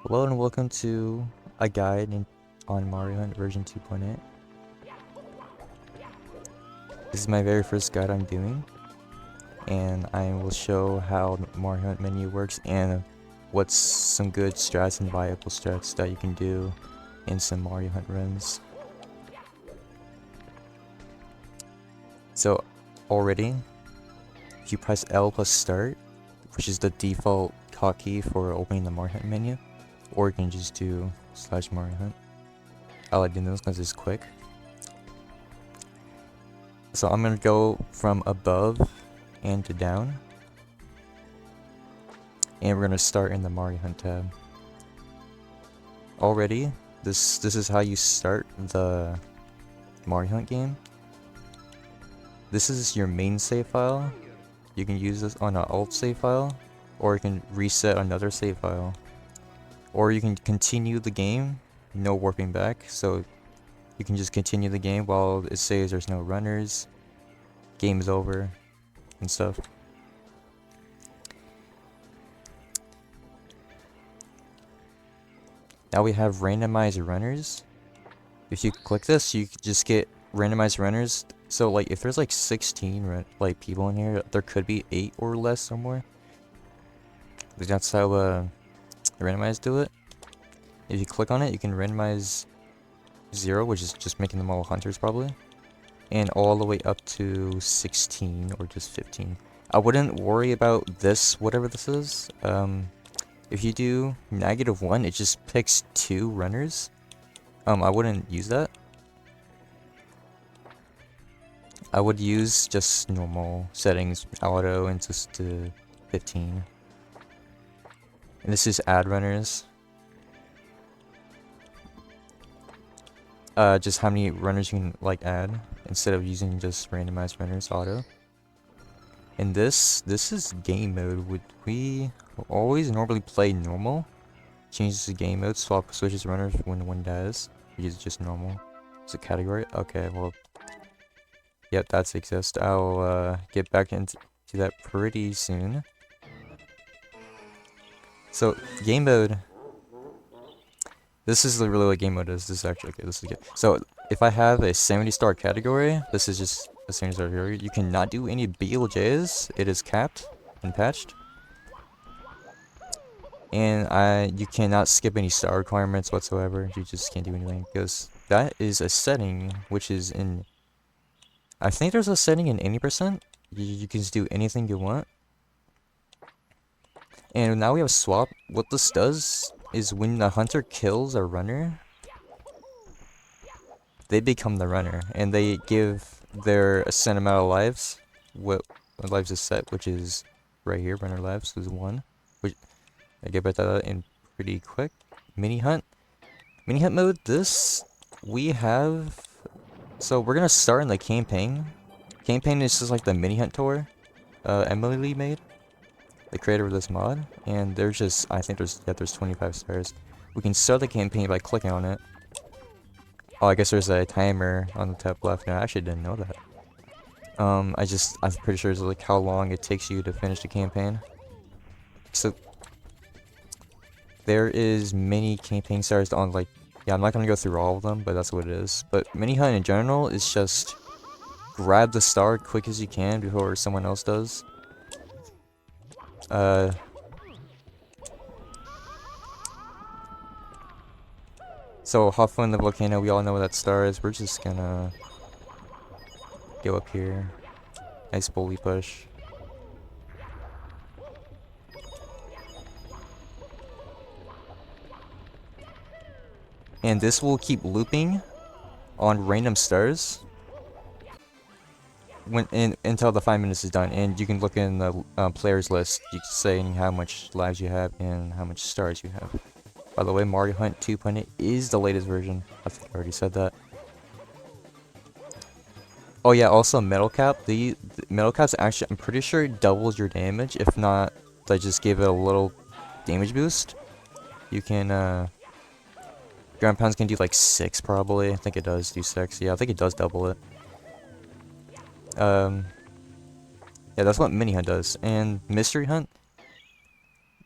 Hello and welcome to a guide on MarioHunt version 2.8. This is my very first guide I'm doing, and I will show how the MarioHunt menu works and what's some good strats and viable strats that you can do in some MarioHunt runs. So already, if you press L plus start, which is the default hotkey for opening the MarioHunt menu, or you can just do /MarioHunt. I like doing this because it's quick. So I'm gonna go from above and to down, and we're gonna start in the MarioHunt tab. Already, this is how you start the MarioHunt game. This is your main save file. You can use this on an alt save file, or you can reset another save file, or you can continue the game, no warping back. So you can just continue the game while it says there's no runners, game is over, and stuff. Now we have randomized runners. If you click this, you just get randomized runners. So like if there's like 16 like people in here, there could be 8 or less or more. That's how randomized do it. If you click on it, you can randomize 0, which is just making them all hunters probably, and all the way up to 16 or just 15. I wouldn't worry about this, whatever this is. If you do -1, it just picks 2 runners. I wouldn't use that. I would use just normal settings, auto, and just to 15. And this is add runners. Just how many runners you can like add instead of using just randomized runners auto. And this is game mode. We always normally play normal. Changes to game mode, switches runners when one dies. We use just normal. It's a category. Okay, well, yep, that's exist. I'll get back into that pretty soon. So game mode. This is really what game mode is. This is actually okay. This is good. So if I have a 70-star category, this is just a 70-star category. You cannot do any BLJs. It is capped and patched. And you cannot skip any star requirements whatsoever. You just can't do anything because that is a setting which is in. I think there's a setting in 80%. You can just do anything you want. And now we have swap. What this does is when the hunter kills a runner, they become the runner, and they give their set amount of lives. What lives is set, which is right here. Runner lives is 1. Which I get back to that in pretty quick. Mini hunt mode. This we have. So we're gonna start in the campaign. Campaign is just like the mini hunt tour. Emily made, the creator of this mod, and there's just I think there's 25 stars. We can start the campaign by clicking on it. Oh, I guess there's a timer on the top left. No, I actually didn't know that. I'm pretty sure it's like how long it takes you to finish the campaign. So there is many campaign stars on, like, yeah, I'm not gonna go through all of them, but that's what it is. But mini hunt in general is just grab the star quick as you can before someone else does. So hop in the volcano, we all know what that star is. We're just gonna go up here. Nice bully push. And this will keep looping on random stars until the 5 minutes is done. And you can look in the players list, saying how much lives you have and how much stars you have. By the way, MarioHunt 2.8 is the latest version. I think I already said that. Oh yeah, also metal cap. The metal cap's actually, I'm pretty sure it doubles your damage. If not, they just give it a little damage boost. You can ground pounds can do like 6 probably. I think it does do 6. Yeah, I think it does double it. Yeah, that's what mini hunt does. And mystery hunt,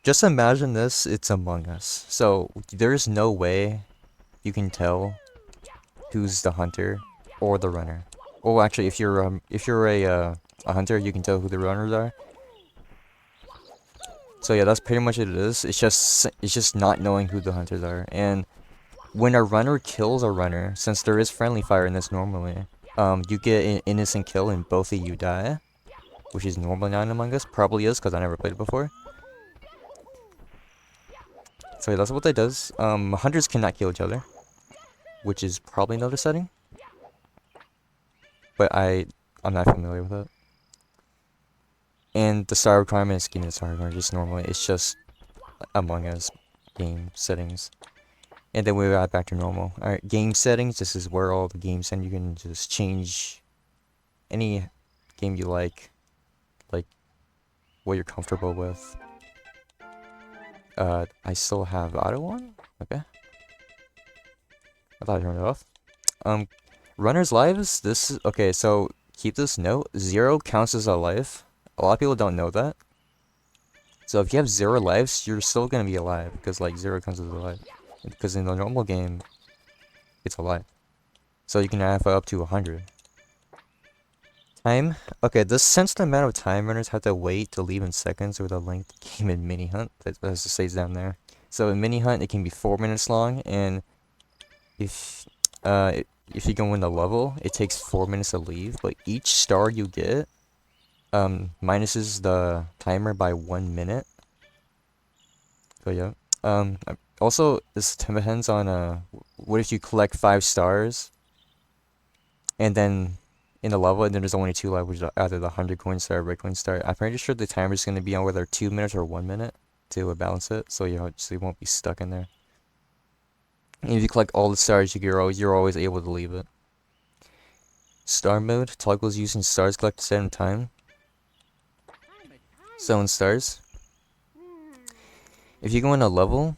just imagine this, it's Among Us. So there's no way you can tell who's the hunter or the runner. Well, actually, if you're a hunter, you can tell who the runners are. So yeah, that's pretty much what it is. It's just not knowing who the hunters are. And when a runner kills a runner, since there is friendly fire in this normally, you get an innocent kill and both of you die, which is normally not in Among Us. Probably is because I never played it before. So yeah, that's what that does. Hunters cannot kill each other, which is probably another setting. But I'm not familiar with it. And the star requirement is getting the star requirement just normally. It's just Among Us game settings. And then we got back to normal. Alright, game settings. This is where all the games and you can just change any game you like what you're comfortable with. I still have auto on? Okay. I thought I turned it off. Runner's lives, this is, okay, so keep this note, 0 counts as a life. A lot of people don't know that. So if you have 0 lives, you're still gonna be alive, because like 0 counts as a life. Because in the normal game, it's alive. So you can have up to 100. Time, okay, this since the amount of time runners have to wait to leave in seconds or the length game in MiniHunt, that as it says down there. So in MiniHunt, it can be 4 minutes long, and if you go in the level, it takes 4 minutes to leave, but each star you get, minuses the timer by 1 minute. So yeah. Also, this depends on, what if you collect 5 stars, and then in the level, and then there's only 2 left, which is either the 100 coin star or red coin star. I'm pretty sure the timer is going to be on whether 2 minutes or 1 minute to balance it, so you won't be stuck in there. And if you collect all the stars, you're always able to leave it. Star mode toggles using stars collected at a time. So in stars, if you go in a level,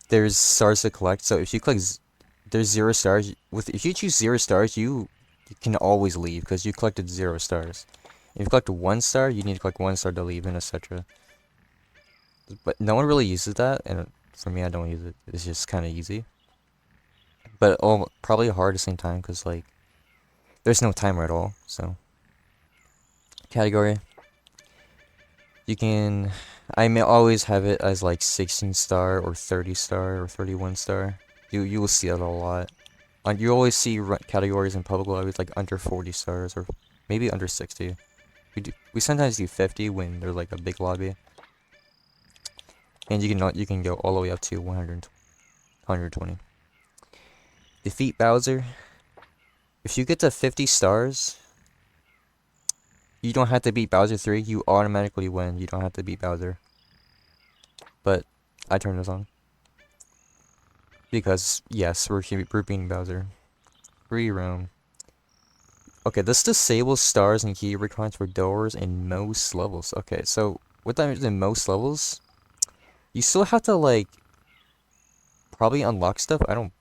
there's stars to collect. So if you collect, there's 0 stars. If you choose 0 stars, you can always leave because you collected 0 stars. If you collect 1 star, you need to collect 1 star to leave, and etc. But no one really uses that, and for me, I don't use it. It's just kind of easy. But probably hard at the same time because like there's no timer at all. So category, you can. I may always have it as like 16 star or 30 star or 31 star. You will see that a lot. You always see categories in public lobbies like under 40 stars or maybe under 60. We sometimes do 50 when there's like a big lobby. And you can go all the way up to 120. Defeat Bowser. If you get to 50 stars, you don't have to beat Bowser 3. You automatically win. You don't have to beat Bowser. But I turned this on because yes, we're beating Bowser. Free roam. Okay, this disables stars and key requirements for doors in most levels. Okay, so what that means in most levels, you still have to like probably unlock stuff. I don't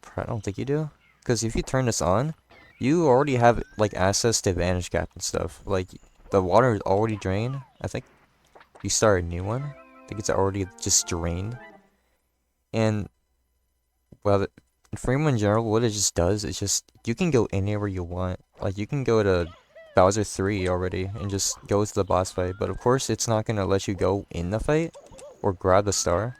think you do, because if you turn this on, you already have like access to Vantage Cap and stuff. Like the water is already drained. I think you start a new one. I think it's already just drained. And well, in Freeman in general, what it just does is just you can go anywhere you want. Like you can go to Bowser 3 already and just go to the boss fight. But of course, it's not gonna let you go in the fight or grab the star.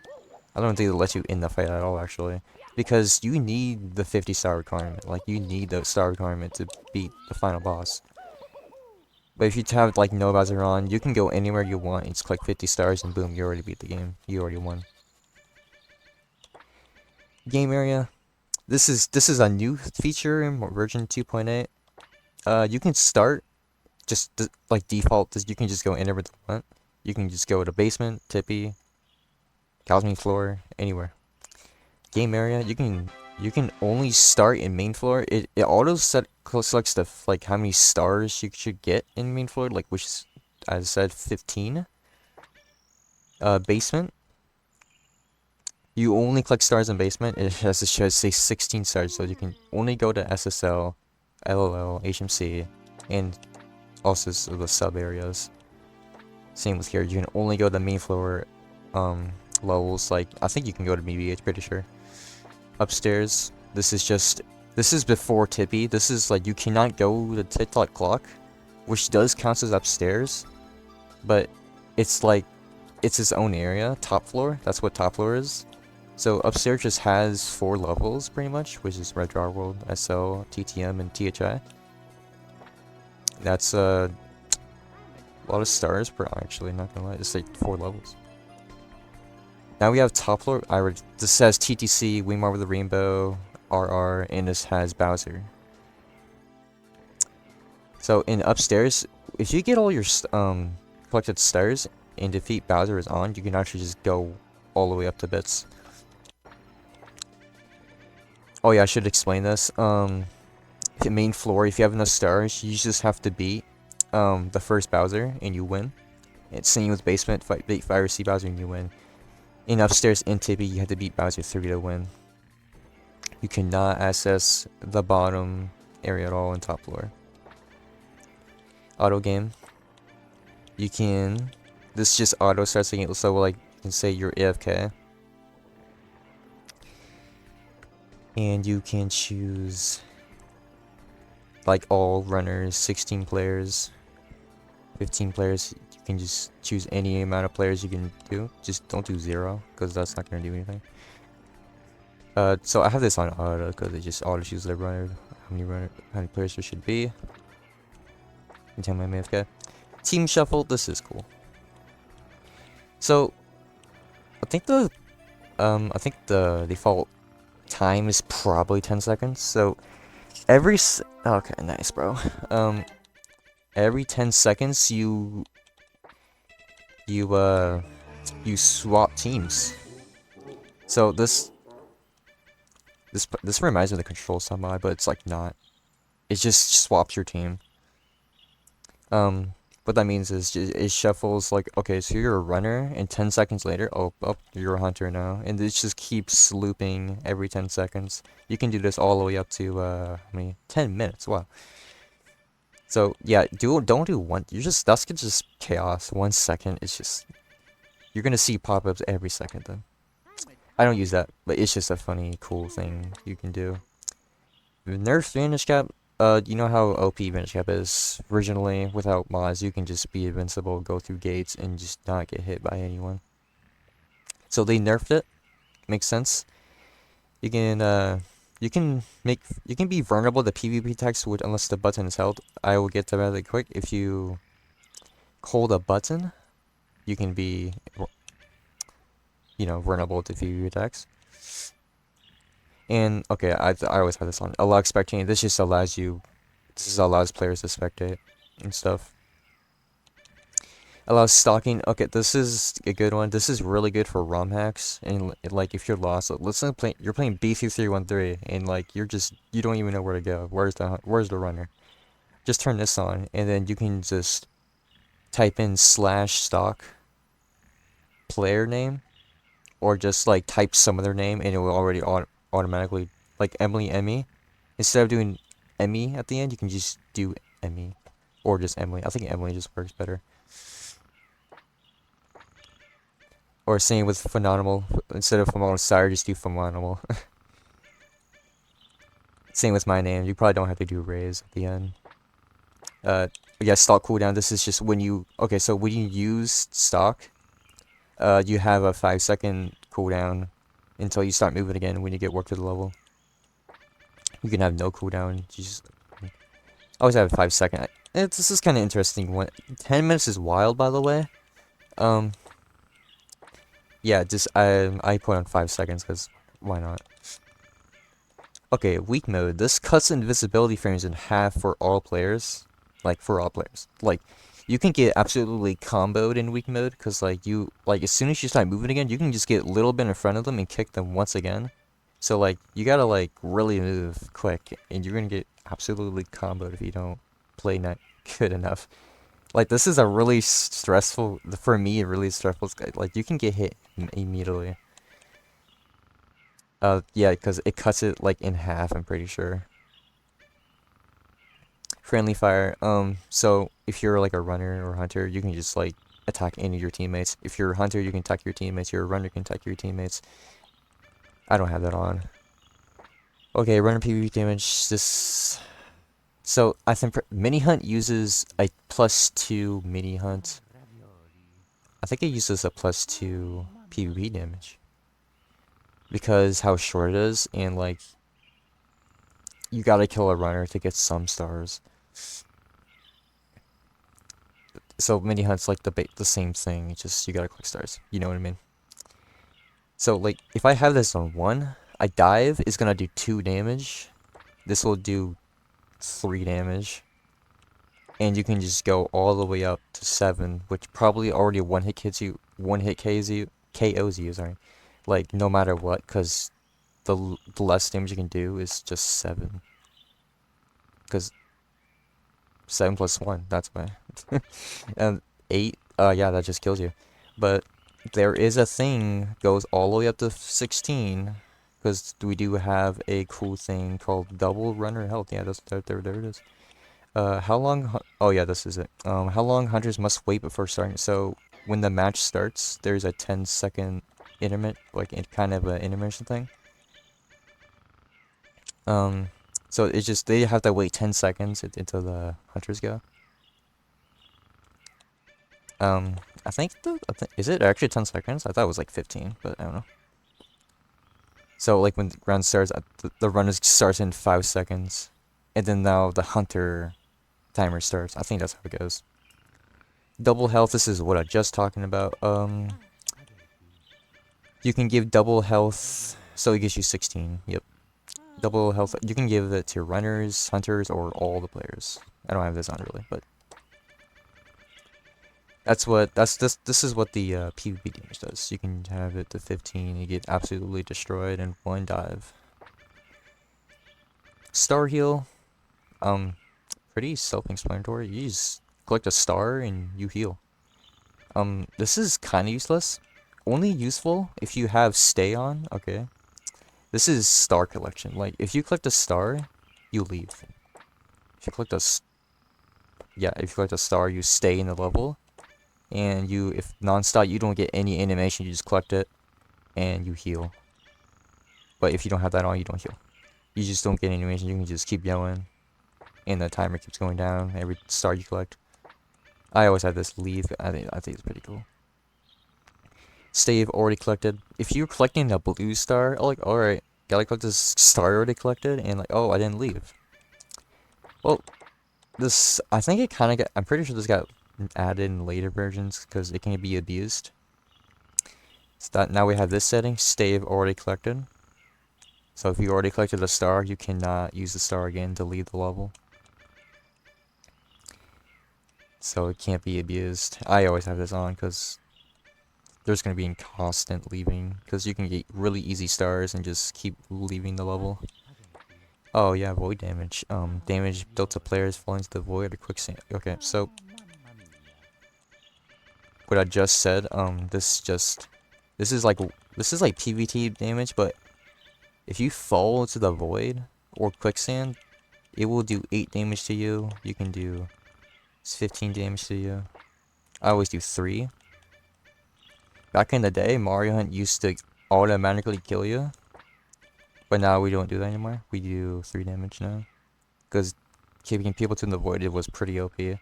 I don't think it'll let you in the fight at all, actually, because you need the 50 star requirement. Like you need the star requirement to beat the final boss. But if you have like no Bowser on, you can go anywhere you want and just click 50 stars and boom, you already beat the game. You already won. Game area. This is a new feature in version 2.8. You can start just like default. You can just go anywhere you want. You can just go to basement, tippy, Cosmic floor, anywhere. Game area. You can only start in main floor. It auto selects the like how many stars you should get in main floor. Like which is, as I said, 15. Basement. You only collect stars in basement. It has to say 16 stars, so you can only go to SSL, LLL, HMC, and also the sub areas. Same with here. You can only go to the main floor levels. Like I think you can go to BBH, pretty sure. Upstairs, this is before Tippy. This is like you cannot go to TikTok clock, which does count as upstairs, but it's like it's its own area. Top floor. That's what top floor is. So upstairs just has 4 levels pretty much, which is Red Draw World, SL, TTM, and THI. That's a lot of stars per actually, not gonna lie, it's like 4 levels. Now we have top floor. This says TTC, Wingmar with the Rainbow, RR, and this has Bowser. So in upstairs, if you get all your collected stars and defeat Bowser is on, you can actually just go all the way up to bits. Oh yeah, I should explain this. The main floor, if you have enough stars, you just have to beat the first Bowser and you win. It's same with basement, beat Fire Sea Bowser and you win. In upstairs in Tippy, you have to beat Bowser 3 to win. You cannot access the bottom area at all in top floor. Auto game. You can. This just auto starts again, so like you can say you're AFK. And you can choose like all runners, 16 players, 15 players. You can just choose any amount of players you can do. Just don't do 0, because that's not going to do anything. So I have this on auto, because it just auto chooses the runner, how many players there should be. Until my AFK. Team shuffle, this is cool. So I think the default time is probably 10 seconds. So okay, nice, bro. Every 10 seconds you swap teams. So this reminds me of the control somehow, but it's like not. It just swaps your team. What that means is it shuffles like, okay, so you're a runner, and 10 seconds later, oh, you're a hunter now, and it just keeps looping every 10 seconds. You can do this all the way up to 10 minutes. Wow. So yeah, don't do one. That's just chaos. 1 second, it's just you're gonna see pop-ups every second. Then I don't use that, but it's just a funny, cool thing you can do. Nerf Vanish Cap. You know how OP Vanish Cap is? Originally, without mods, you can just be invincible, go through gates, and just not get hit by anyone. So they nerfed it. Makes sense. You can be vulnerable to PvP attacks unless the button is held. I will get to that really quick. If you hold a button, you can be, vulnerable to PvP attacks. And okay, I always have this on. Allow spectating. This allows players to spectate and stuff. Allows stalking. Okay, this is a good one. This is really good for ROM hacks and like if you're lost. Let's say you're playing B3313 and like you don't even know where to go. Where's the runner? Just turn this on and then you can just type in /stalk player name, or just like type some other name and it will already automatically, like Emmy. Instead of doing Emmy at the end, you can just do Emmy, or just Emily. I think Emily just works better. Or same with Phenomenal. Instead of Phenomenal Sire, just do Phenomenal. Same with my name. You probably don't have to do raise at the end. Yeah, stock cooldown. This is just when you when you use stock, you have a 5-second cooldown until you start moving again when you get work to the level. You can have no cooldown. You just always have a 5-second. This is kind of interesting. 10 minutes is wild, by the way. Yeah, just I put on 5 seconds because why not? Okay, weak mode. This cuts invisibility frames in half for all players. Like for all players. Like you can get absolutely comboed in weak mode because as soon as you start moving again, you can just get a little bit in front of them and kick them once again. So like you gotta like really move quick, and you're gonna get absolutely comboed if you don't play not good enough. Like this is a really stressful, for me, really stressful. Like you can get hit immediately. Yeah, because it cuts it like in half. I'm pretty sure. Friendly fire. So if you're like a runner or hunter, you can just like attack any of your teammates. If you're a hunter, you can attack your teammates. You're a runner, you can attack your teammates. I don't have that on. Okay, runner PvP damage. This. So I think mini hunt uses a +2 mini hunt. I think it uses a +2 PvP damage because how short it is, and like you gotta kill a runner to get some stars. So mini hunt's like the same thing. It's just you gotta collect stars. You know what I mean? So like if I have this on 1, I dive is gonna do 2 damage. This will do 3 damage. And you can just go all the way up to 7, which probably already one hit KOs you, sorry. Like no matter what, cause the less damage you can do is just 7. Cause 7 plus 1, that's why. And 8, yeah, that just kills you. But there is a thing goes all the way up to 16, because we do have a cool thing called double runner health. Yeah, there it is. How long? Oh yeah, this is it. How long hunters must wait before starting? So when the match starts, there's a 10-second intermit, like kind of an intermission thing. Um, so it's just they have to wait 10 seconds until the hunters go. I think is it actually 10 seconds? I thought it was like 15, but I don't know. So like when the round starts, the run starts in 5 seconds, and then now the hunter timer starts. I think that's how it goes. Double health. This is what I just talking about. You can give double health, so it gives you 16. Yep. Double health. You can give it to runners, hunters, or all the players. I don't have this on really, but this is what the PvP damage does. You can have it to 15. You get absolutely destroyed in 1 dive. Star heal. Pretty self-explanatory. You just collect a star and you heal. This is kind of useless. Only useful if you have stay on. Okay. This is star collection. Like, if you collect a star, you leave. If you collect a, yeah, if you collect a star, you stay in the level. And if non-stop, you don't get any animation. You just collect it, and you heal. But if you don't have that on, you don't heal. You just don't get animation. You can just keep going, and the timer keeps going down every star you collect. I always have this leave. I think it's pretty cool. Stay you've already collected. If you're collecting a blue star, oh, like, alright, gotta collect this star already collected, and like, oh, I didn't leave. Well, this, I think it kind of got, I'm pretty sure this got added in later versions, because it can be abused. So that, now we have this setting, stay you've already collected. So if you already collected a star, you cannot use the star again to leave the level. So it can't be abused. I always have this on, because there's going to be constant leaving, because you can get really easy stars and just keep leaving the level. Oh yeah, void damage. Damage dealt to players falling into the void or quicksand. Okay, so what I just said, this is like PvT damage, but if you fall into the void or quicksand, it will do 8 damage to you. You can do 15 damage to you. I always do 3. Back in the day, MarioHunt used to automatically kill you, but now we don't do that anymore. We do 3 damage now, because keeping people to the void, it was pretty OP. And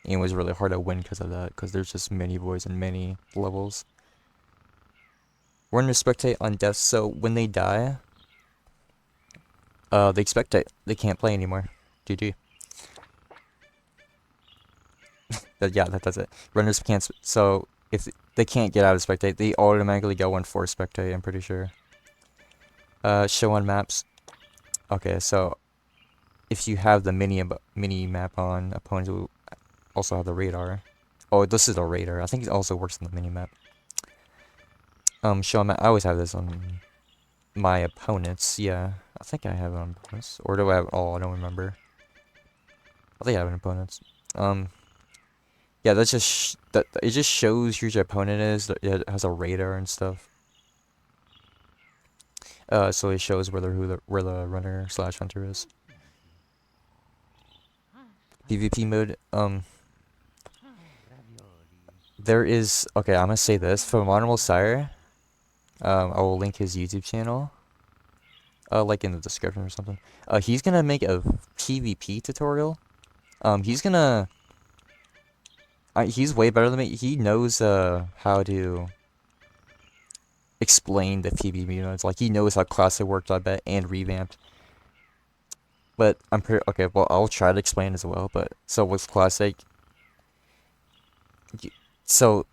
it was really hard to win because of that, because there's just many voids and many levels. We're gonna spectate on death, so when they die, they spectate. They can't play anymore. GG. Yeah, that's it. Runners can't, so if they can't get out of spectate, they automatically go on force spectate, I'm pretty sure. Show on maps. Okay, so if you have the mini map on, opponents will also have the radar. Oh, this is a radar. I think it also works on the mini map. Show on map. I always have this on my opponents. Yeah, I think I have it on opponents. Or do I have it all? I don't remember. I think I have it on opponents. Yeah, that's just it just shows who your opponent is. It has a radar and stuff. So it shows where the runner/hunter is. PvP mode. There is, okay, I'm gonna say this for Honorable Sire. I will link his YouTube channel. Like in the description or something. He's gonna make a PvP tutorial. He's gonna. He's way better than me. He knows how to explain the PvP modes. Like he knows how classic works, I bet, and revamped. But I'm pretty okay. Well, I'll try to explain as well. But so with classic, so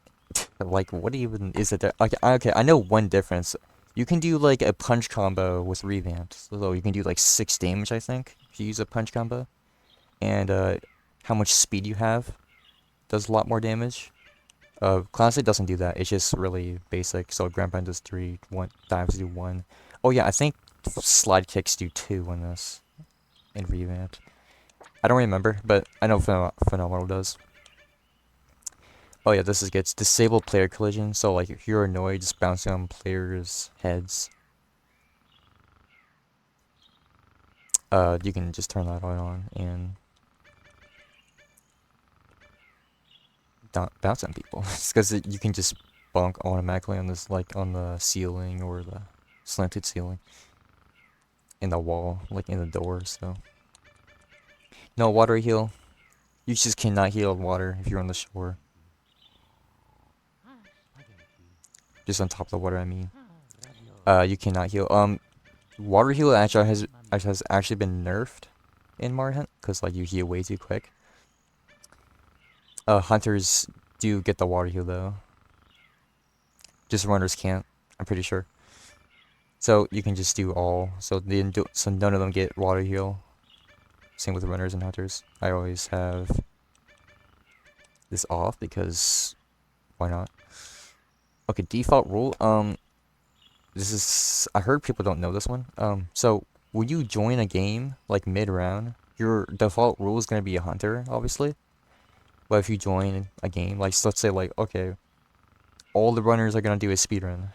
like what even is it there? Okay, I know one difference. You can do like a punch combo with revamped. So you can do like 6 damage, I think, if you use a punch combo. And how much speed you have does a lot more damage. Classic doesn't do that. It's just really basic. So Grand Pound does 3, dives do 1. Oh yeah, I think slide kicks do 2 on this in revamped. I don't remember, but I know Phenomenal does. Oh yeah, this is good. It's disable player collision. So like if you're annoyed, just bouncing on players' heads. You can just turn that on and don't bounce on people. It's because you can just bonk automatically on this, like on the ceiling or the slanted ceiling, in the wall, like in the door. So no water heal. You just cannot heal water if you're on the shore. Just on top of the water, I mean. You cannot heal. Water heal has actually been nerfed in MarioHunt because like you heal way too quick. Hunters do get the water heal though. Just runners can't. I'm pretty sure. So you can just do all. So none of them get water heal. Same with runners and hunters. I always have this off because why not? Okay, default rule. This is, I heard people don't know this one. So when you join a game like mid round, your default rule is gonna be a hunter, obviously. But if you join a game, like so let's say like okay, all the runners are gonna do a speed run.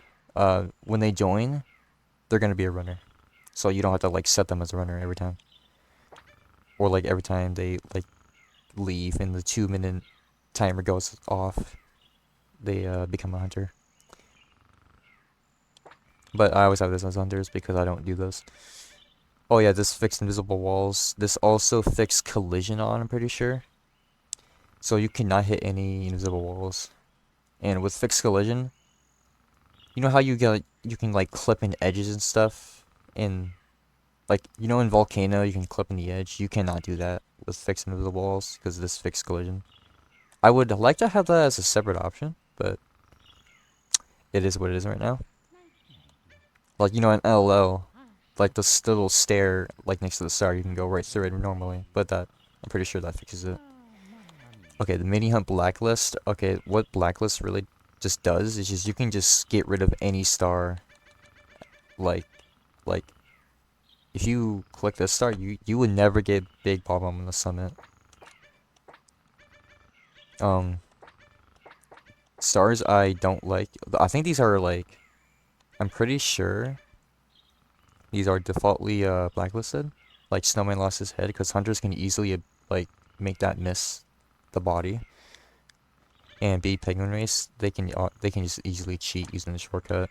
When they join, they're gonna be a runner, so you don't have to like set them as a runner every time. Or like every time they like leave and the 2-minute timer goes off, they become a hunter. But I always have this as hunters because I don't do this. Oh yeah, this fixed invisible walls. This also fixed collision on, I'm pretty sure. So you cannot hit any invisible walls. And with fixed collision, you know how you can like clip in edges and stuff? In like in Volcano you can clip in the edge. You cannot do that with fixed invisible walls because of this fixed collision. I would like to have that as a separate option, but it is what it is right now. Like in LOL, like the little stair like next to the star, you can go right through it normally, but that I'm pretty sure that fixes it. Okay, the mini hunt blacklist. Okay, what blacklist really just does is just you can just get rid of any star. Like if you click this star, you would never get big bomb on the summit. Stars I don't like. I think these are like, I'm pretty sure these are defaultly blacklisted. Like Snowman lost his head because hunters can easily like make that miss the body. And B Penguin Race, they can just easily cheat using the shortcut.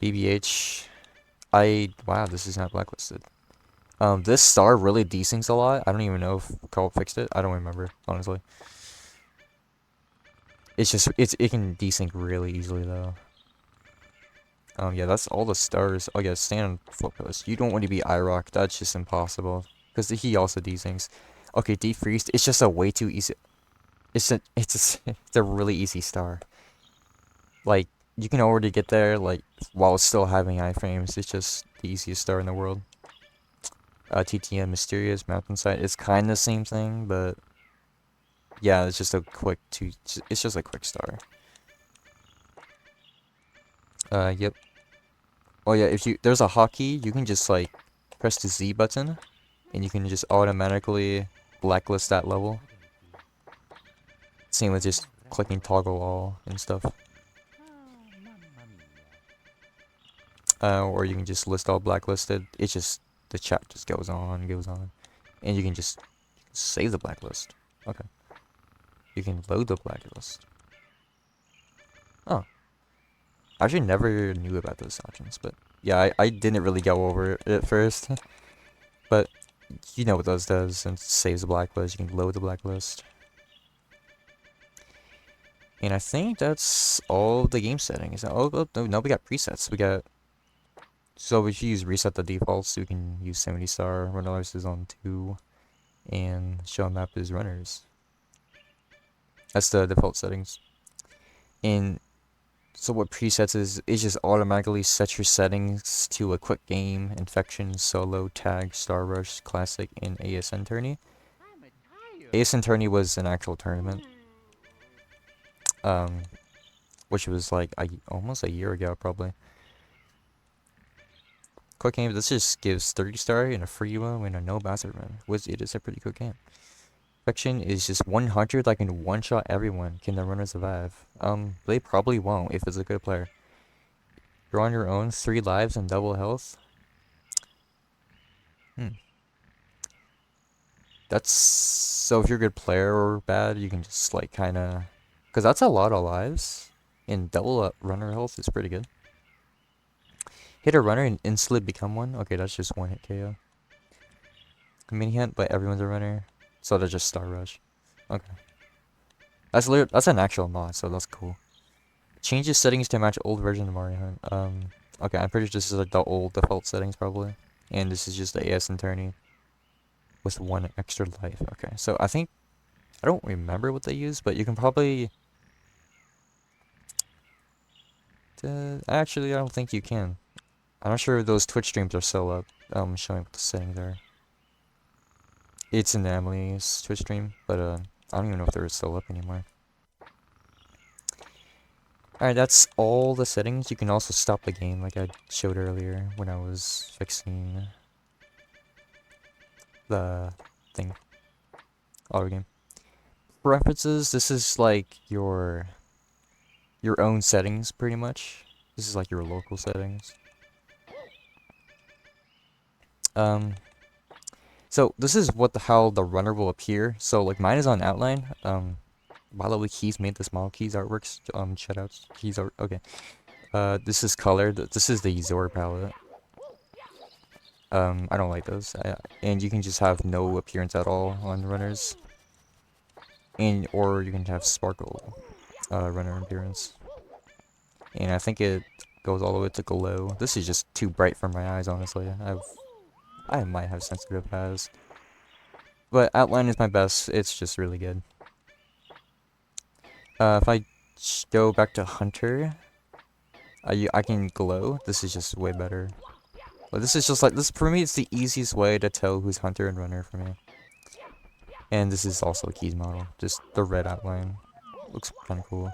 BBH, wow, this is not blacklisted. This star really desyncs a lot. I don't even know if Co-op fixed it. I don't remember, honestly. It's just it can desync really easily though. Yeah, that's all the stars. Oh yeah, stand on flip post. You don't want to be IROC. That's just impossible because he also desyncs. Okay, defreeze. It's just a way too easy. It's a really easy star. Like you can already get there like while still having iframes. It's just the easiest star in the world. TTM Mysterious Mountainside. It's kind of the same thing, but yeah, it's just a quick it's just a quick star. Yep. Oh yeah, if there's a hotkey, you can just like press the Z button, and you can just automatically blacklist that level. Same with just clicking toggle all and stuff. Or you can just list all blacklisted. It's just the chat just goes on, and you can just save the blacklist. Okay. You can load the blacklist. Oh. I actually never knew about those options, but yeah, I didn't really go over it at first. But you know what those does, and saves the blacklist. You can load the blacklist. And I think that's all the game settings. Oh, no, we got presets. We got... So if you use reset the defaults, we can use 70 star, runner lives is on 2, and show map is runners. That's the default settings. And so what presets is just automatically set your settings to a quick game, infection, solo, tag, star rush, classic, and ASN tourney. ASN tourney was an actual tournament. Which was like almost a year ago, probably. Quick game, this just gives 30 star and a free one and a no bastard run. It is a pretty quick game. Infection is just 100, like in one shot everyone. Can the runner survive? They probably won't if it's a good player. You're on your own, 3 lives and double health. That's... So if you're a good player or bad, you can just like kinda... Cause that's a lot of lives. And double up runner health is pretty good. Hit a runner and instantly become one? Okay, that's just 1 hit KO. Mini hunt, but everyone's a runner. So they're just star rush. Okay. That's an actual mod, so that's cool. Changes settings to match old version of MarioHunt. Okay, I'm pretty sure this is like the old default settings probably. And this is just the AS tourney with 1 extra life. Okay, so I think... I don't remember what they use, but you can probably... Actually, I don't think you can. I'm not sure if those Twitch streams are still up, showing what the settings are. It's in Emily's Twitch stream, but I don't even know if they're still up anymore. Alright, that's all the settings. You can also stop the game like I showed earlier when I was fixing the thing. Auto game. Preferences, this is like your own settings pretty much. This is like your local settings. So this is how the runner will appear. So like mine is on outline. By the way, Keys made this model. Keys artworks. Shoutouts. Keys art. Okay. This is colored. This is the Zor palette. I don't like those. And you can just have no appearance at all on runners. Or you can have sparkle, runner appearance. And I think it goes all the way to glow. This is just too bright for my eyes, honestly. I might have sensitive eyes. But outline is my best. It's just really good. If I go back to Hunter, I can glow. This is just way better. But this is just like, this for me, it's the easiest way to tell who's Hunter and Runner for me. And this is also a Keys model. Just the red outline. Looks kind of cool.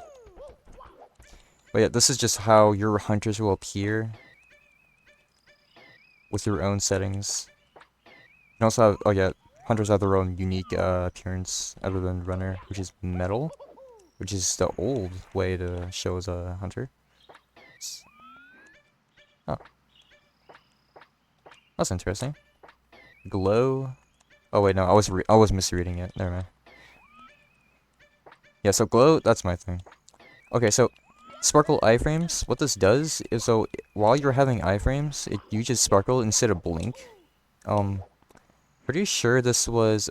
But yeah, this is just how your Hunters will appear with your own settings. You can also have, oh yeah, Hunters have their own unique appearance other than Runner, which is metal. Which is the old way to show as a Hunter. Oh. That's interesting. Glow. Oh wait, no, I was misreading it. Never mind. Yeah, so glow, that's my thing. Okay, so sparkle iframes. What this does is, so while you're having iframes, it uses sparkle instead of blink. Pretty sure this was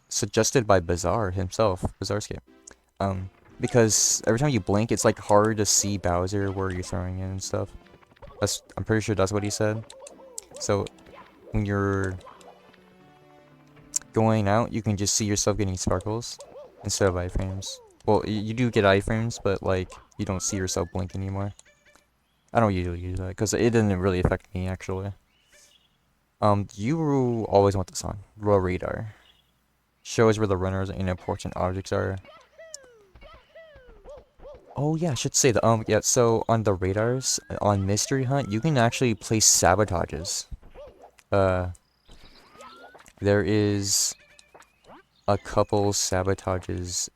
suggested by Bazaar himself, Bazaarscape. Because every time you blink, it's like hard to see Bowser where you're throwing in and stuff. I'm pretty sure that's what he said. So when you're going out, you can just see yourself getting sparkles instead of iframes. Well, you do get iframes, but like you don't see yourself blink anymore. I don't usually use that because it didn't really affect me actually. You always want this on. Raw radar. Shows where the runners and important objects are. Oh yeah, I should say that, yeah, so on the radars, on Mystery Hunt, you can actually place sabotages. There is a couple sabotages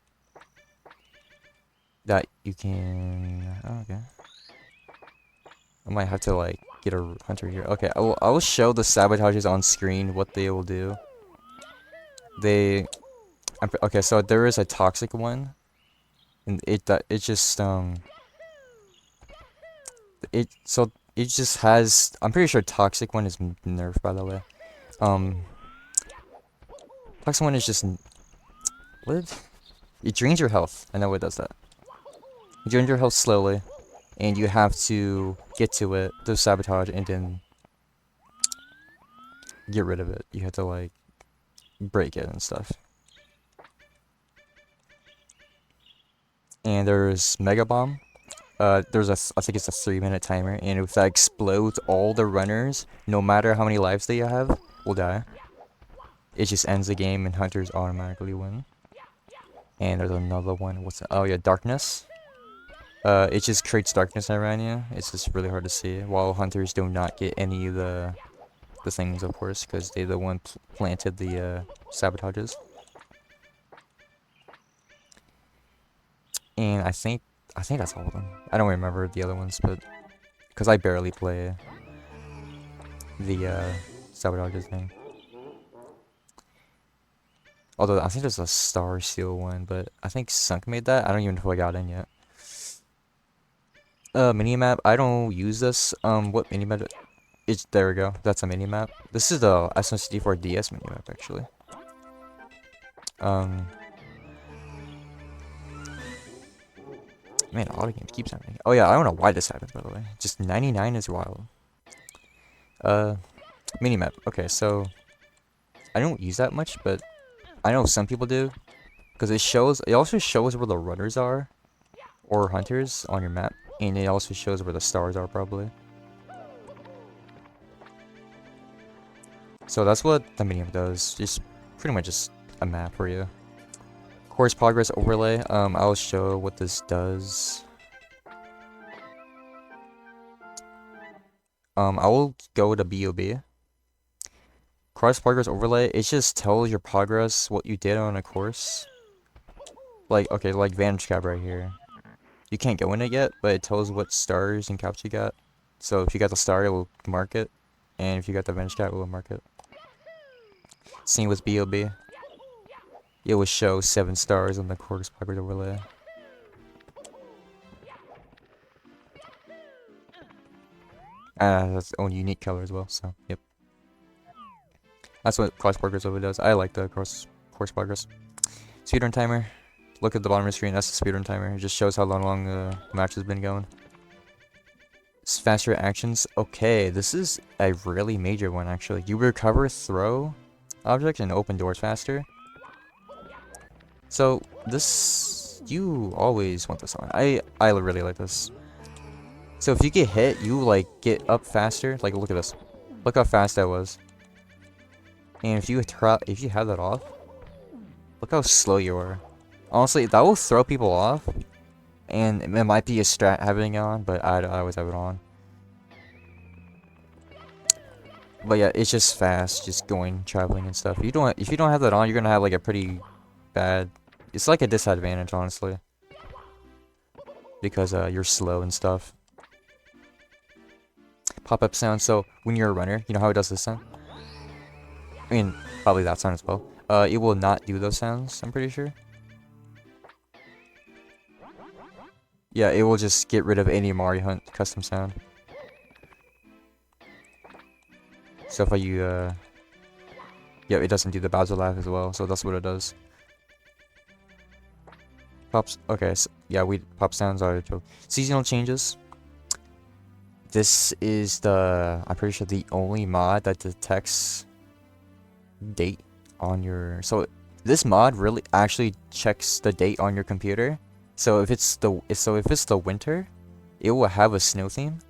that you can... Oh, okay. I might have to, like, get a hunter here. Okay, I will show the sabotages on screen what they will do. Okay, so there is a toxic one, and it just it just has. I'm pretty sure toxic one is nerfed, by the way. Um, toxic one is just what? It drains your health. I know it does that. It drains your health slowly, and you have to get to it, do sabotage, and then get rid of it. You have to like break it and stuff. And there's Mega Bomb. I think it's a 3-minute timer, and if that explodes, all the runners, no matter how many lives they have, will die. It just ends the game, and hunters automatically win. And there's another one. Oh yeah, Darkness. It just creates darkness around you. It's just really hard to see. While hunters do not get any of the things, of course, because they're the one planted the sabotages. And I think that's all of them. I don't remember the other ones, but because I barely play the sabotages thing. Although I think there's a Star Steel one, but I think Sunk made that. I don't even know if I got in yet. Minimap. I don't use this. What minimap? There we go. That's a minimap. This is the sm64DS minimap actually. Man, a lot of games keeps happening. Oh yeah, I don't know why this happens, by the way. Just 99 is wild. Minimap. Okay, so I don't use that much, but I know some people do, because it also shows where the runners are, or hunters on your map, and it also shows where the stars are probably. So that's what the minimap does. Just pretty much just a map for you. Course progress overlay. I'll show what this does. I will go to BOB. Course progress overlay. It just tells your progress, what you did on a course. Like, okay, like Vantage Cap right here. You can't go in it yet, but it tells what stars and caps you got. So if you got the star, it will mark it. And if you got the Vantage Cap, it will mark it. Same with BOB. It will show 7 stars on the course progress overlay. That's its own unique color as well, so, yep. That's what course progress overlay does. I like the course progress. Speedrun timer. Look at the bottom of the screen, that's the speedrun timer. It just shows how long the match has been going. Faster actions. Okay, this is a really major one, actually. You recover throw objects and open doors faster. So, this... you always want this on. I really like this. So if you get hit, you, like, get up faster. Like, look at this. Look how fast that was. And if you have that off, look how slow you are. Honestly, that will throw people off. And it might be a strat having it on, but I always have it on. But yeah, it's just fast, just traveling and stuff. If you don't have that on, you're gonna have like a pretty bad. It's like a disadvantage, honestly, because you're slow and stuff. Pop-up sound. So when you're a runner, you know how it does this sound? I mean, probably that sound as well. It will not do those sounds, I'm pretty sure. Yeah, it will just get rid of any MarioHunt custom sound. So if yeah, it doesn't do the Bowser laugh as well, so that's what it does. Pops. Okay, so yeah, pop sounds are seasonal changes. This is I'm pretty sure the only mod that detects date on your. So this mod really actually checks the date on your computer. So if it's the winter, it will have a snow theme,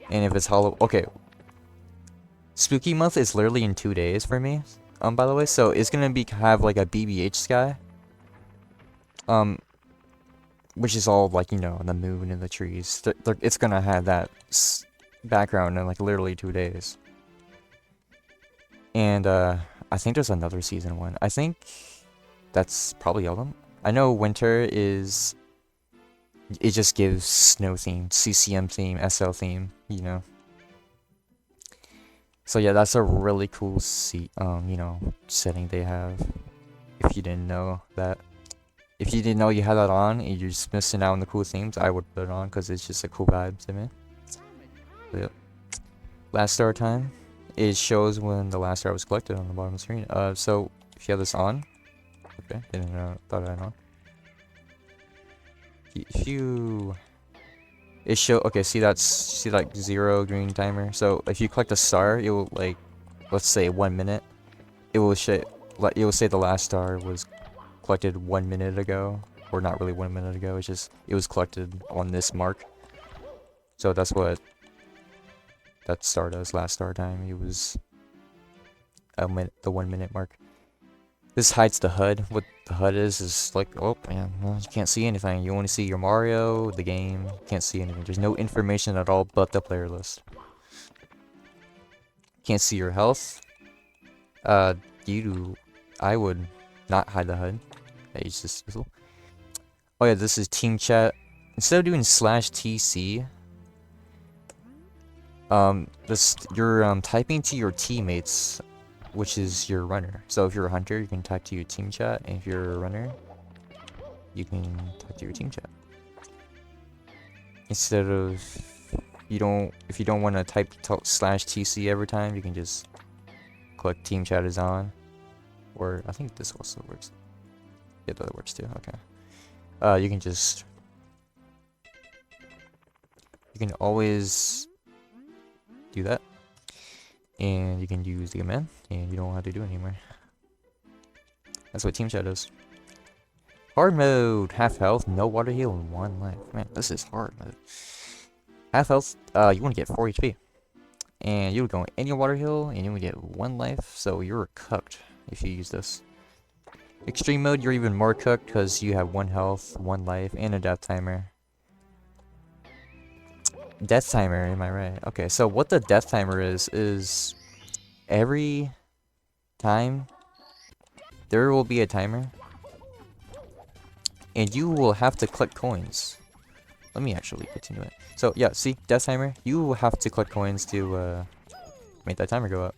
and if it's okay. Spooky month is literally in 2 days for me. By the way, so it's gonna have like a BBH sky. Which is all like, you know, the moon and the trees. It's gonna have that background in like literally 2 days. And I think there's another season one. I think that's probably all of them. I know winter is. It just gives snow theme, CCM theme, SL theme, you know. So yeah, that's a really cool setting they have. If you didn't know that. If you didn't know you had that on and you're just missing out on the cool themes, I would put it on because it's just a cool vibe to me. So, yep. Last star time. It shows when the last star was collected on the bottom of the screen. So if you have this on, okay, didn't know, thought I had on. If you, okay, see like 0 green timer. So if you collect a star, it will like, let's say 1 minute. It will say the last star was collected 1 minute ago, or not really 1 minute ago. It's just it was collected on this mark. So that's what that star does. Last star time, it was the 1 minute mark. This hides the HUD. What the HUD is like, oh man, well, you can't see anything. You only see your Mario, the game. Can't see anything. There's no information at all but the player list. Can't see your health. I would not hide the HUD. It's just oh yeah, this is team chat. Instead of doing /TC, you're typing to your teammates, which is your runner. So if you're a hunter, you can type to your team chat, and if you're a runner, you can type to your team chat. Instead of if you don't want to type /TC every time, you can just click team chat is on, or I think this also works. Yeah, that works too. Okay. You can always do that, and you can use the command, and you don't have to do it anymore. That's what team chat does. Hard mode, half health, no water heal, and 1 life. Man, this is hard mode. Half health, you want to get 4 HP, and you would go in your water heal, and you would get 1 life. So you're cooked if you use this. Extreme mode, you're even more cooked because you have 1 health, 1 life, and a death timer. Death timer, am I right? Okay, so what the death timer is every time there will be a timer, and you will have to collect coins. Let me actually continue it. So yeah, see, death timer, you will have to collect coins to make that timer go up.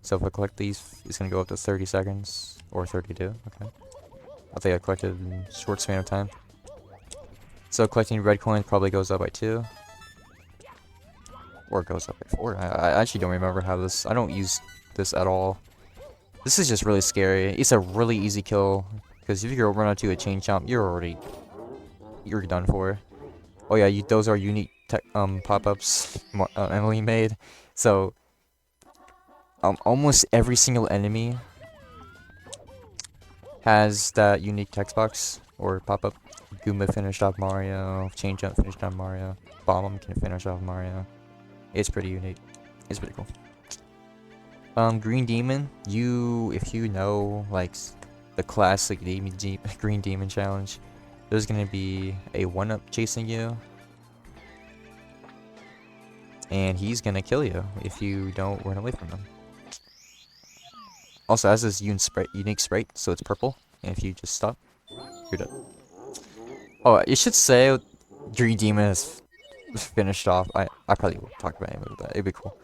So if I collect these, it's gonna go up to 30 seconds or 32. Okay, I think I collected in a short span of time. So collecting red coins probably goes up by 2. Or it goes up by 4. I actually don't remember how this... I don't use this at all. This is just really scary. It's a really easy kill. Because if you go run onto a chain chomp, you're done for. Oh yeah, those are unique pop-ups Emily made. So almost every single enemy has that unique text box or pop-up. Goomba finished off Mario. Chain jump finished off Mario. Bomb can finish off Mario. It's pretty unique. It's pretty cool. Green Demon, if you know, like, the classic Green Demon challenge, there's gonna be a 1-up chasing you. And he's gonna kill you if you don't run away from him. Also, has this unique sprite, so it's purple. And if you just stop, you're dead. Oh, it should say Green Demon is finished off. I probably will talk about him a little bit. It'd be cool.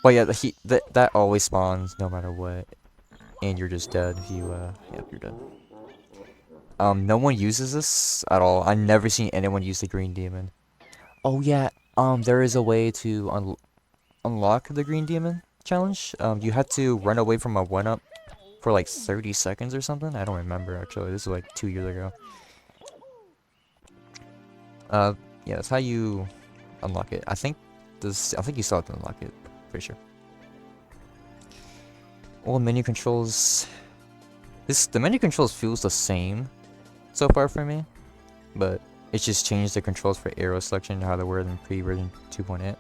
But yeah, that always spawns no matter what, and you're just dead if you yep, you're dead. No one uses this at all. I've never seen anyone use the Green Demon. Oh yeah, there is a way to unlock the Green Demon challenge. You have to run away from a 1-up for like 30 seconds or something. I don't remember actually. This is like 2 years ago. Yeah, that's how you unlock it. I think you still have to unlock it. Pretty sure. All menu controls. The menu controls feels the same so far for me, but it's just changed the controls for arrow selection how they were in pre-version 2.8.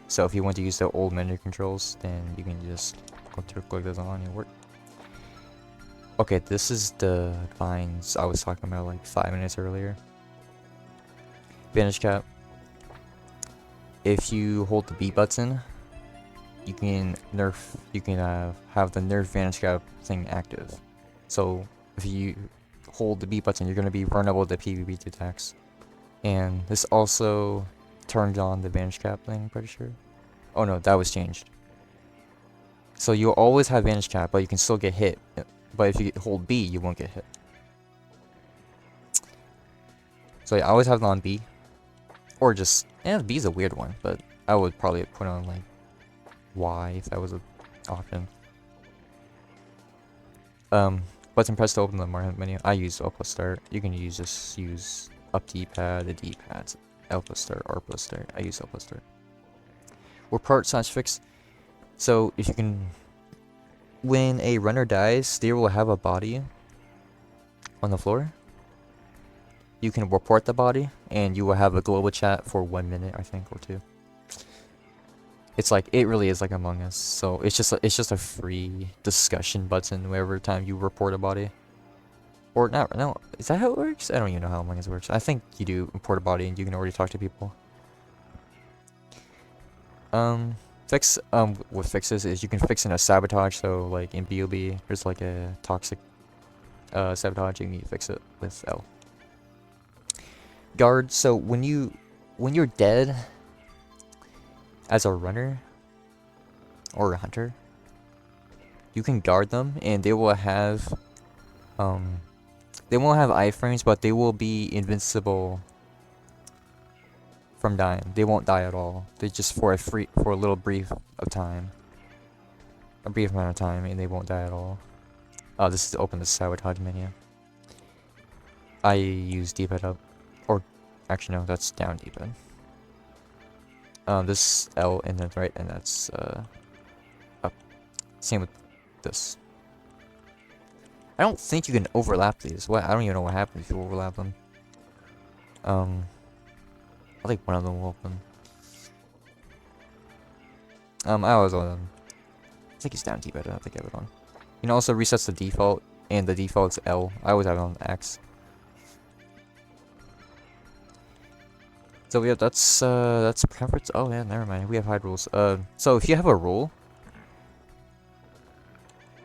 So if you want to use the old menu controls, then you can just click this on and work. Okay, this is the vines I was talking about like 5 minutes earlier. Vanish cap. If you hold the B button, you can have the nerf vanish cap thing active. So if you hold the B button, you're gonna be vulnerable to PvP attacks. And this also turns on the vanish cap thing, I'm pretty sure. Oh no, that was changed. So you'll always have advantage cap, but you can still get hit. But if you hold B, you won't get hit. So yeah, I always have it on B. Or just, B is a weird one, but I would probably put on like Y if that was an option. Button press to open the MarioHunt menu. I use L plus start. You can use up D-pad, the D-pads, L plus start, R plus start. I use L plus start. Report / fix. So if you can, when a runner dies, they will have a body on the floor. You can report the body, and you will have a global chat for 1 minute, I think, or 2. It's like, it really is like Among Us. So it's just a free discussion button whenever time you report a body. Or not, no, is that how it works? I don't even know how Among Us works. I think you do report a body and you can already talk to people. Fix, what fixes is you can fix in a sabotage. So like in BOB, there's like a toxic sabotage, and you can fix it with L. Guard, so when you're dead as a runner or a hunter, you can guard them, and they will have they won't have iframes, but they will be invincible from dying. They won't die at all. They just for a little brief of time. A brief amount of time, and they won't die at all. This is to open the sabotage menu. I use D-pad up. Or actually no, that's down D-pad. This L and then right, and that's up. Same with this. I don't think you can overlap these. What? I don't even know what happens if you overlap them. I think one of them will open. I was on. I think it's down D-pad. I don't think I have it on. You can also resets the default, and the default's L. I always have it on X. So yeah, that's preference. Oh yeah, never mind. We have hide rules. So if you have a rule,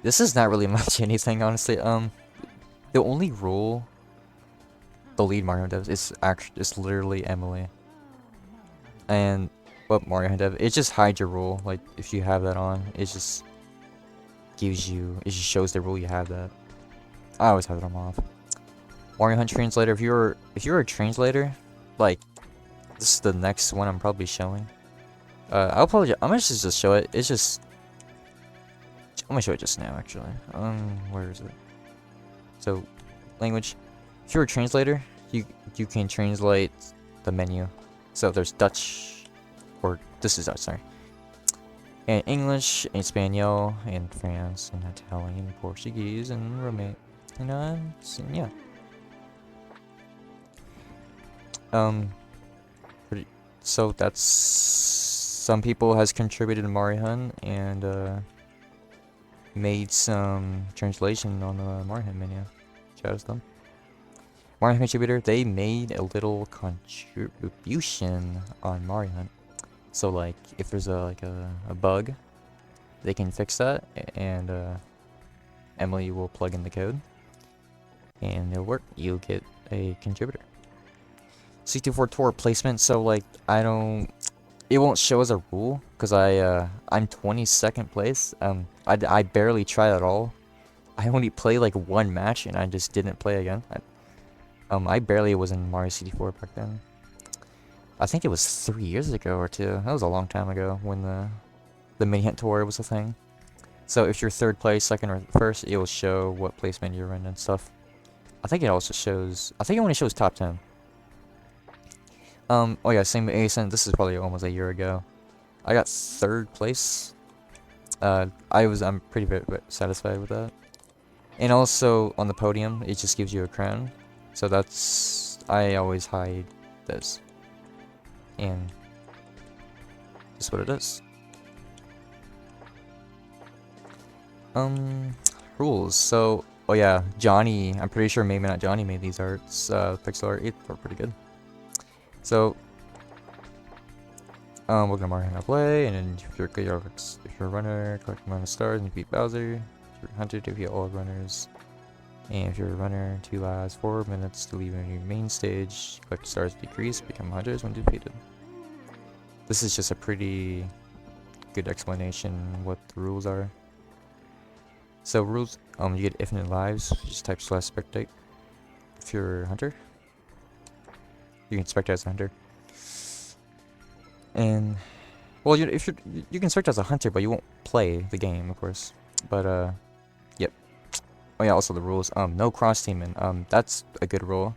this is not really much anything, honestly. The only rule the lead MarioHunt does is literally Emily. And what MarioHunt does, it just hides your rule. Like if you have that on, it just shows the rule you have that. I always have it on off. MarioHunt translator. If you're a translator, like this is the next one I'm probably showing. I'm gonna just show it. I'm gonna show it just now, actually. Where is it? So, language. If you're a translator, you can translate the menu. So there's Dutch, or this is Dutch, sorry. And English, and Espanol, and France, and Italian, Portuguese, and Romanian, and yeah. So that's some people has contributed to MarioHunt and made some translation on the MarioHunt menu. Shout out to them. MarioHunt contributor, they made a little contribution on MarioHunt. So like if there's a bug, they can fix that, and Emily will plug in the code and it'll work. You'll get a contributor. 64 tour placement, so like it won't show as a rule because I'm 22nd place. I barely tried at all. I only played like one match and I just didn't play again. I barely was in Mario 64 back then. I think it was 3 years ago or 2. That was a long time ago when the MiniHunt tour was a thing. So if you're 3rd place, 2nd, or 1st, it will show what placement you're in and stuff. I think it also shows. I think it only shows top 10. Oh yeah, same with ASN. This is probably almost a year ago. I got 3rd place. I'm pretty very satisfied with that. And also on the podium, it just gives you a crown. So I always hide this. And that's what it is. Rules. So, oh yeah, Johnny. I'm pretty sure maybe not Johnny made these arts. Pixel art. They're pretty good. So, we're gonna MarioHunt play, and then if you're a runner, collect amount of stars and beat Bowser. If you're a hunter, defeat all runners. And if you're a runner, 2 lasts 4 minutes to leave your main stage. Collect stars decrease, become hunters when defeated. This is just a pretty good explanation what the rules are. So rules, you get infinite lives. Just type /spectate. If you're a hunter, you can spectate as a hunter. And well, if you can spectate as a hunter, but you won't play the game, of course. But yep. Oh yeah, also the rules. No cross teaming. That's a good rule.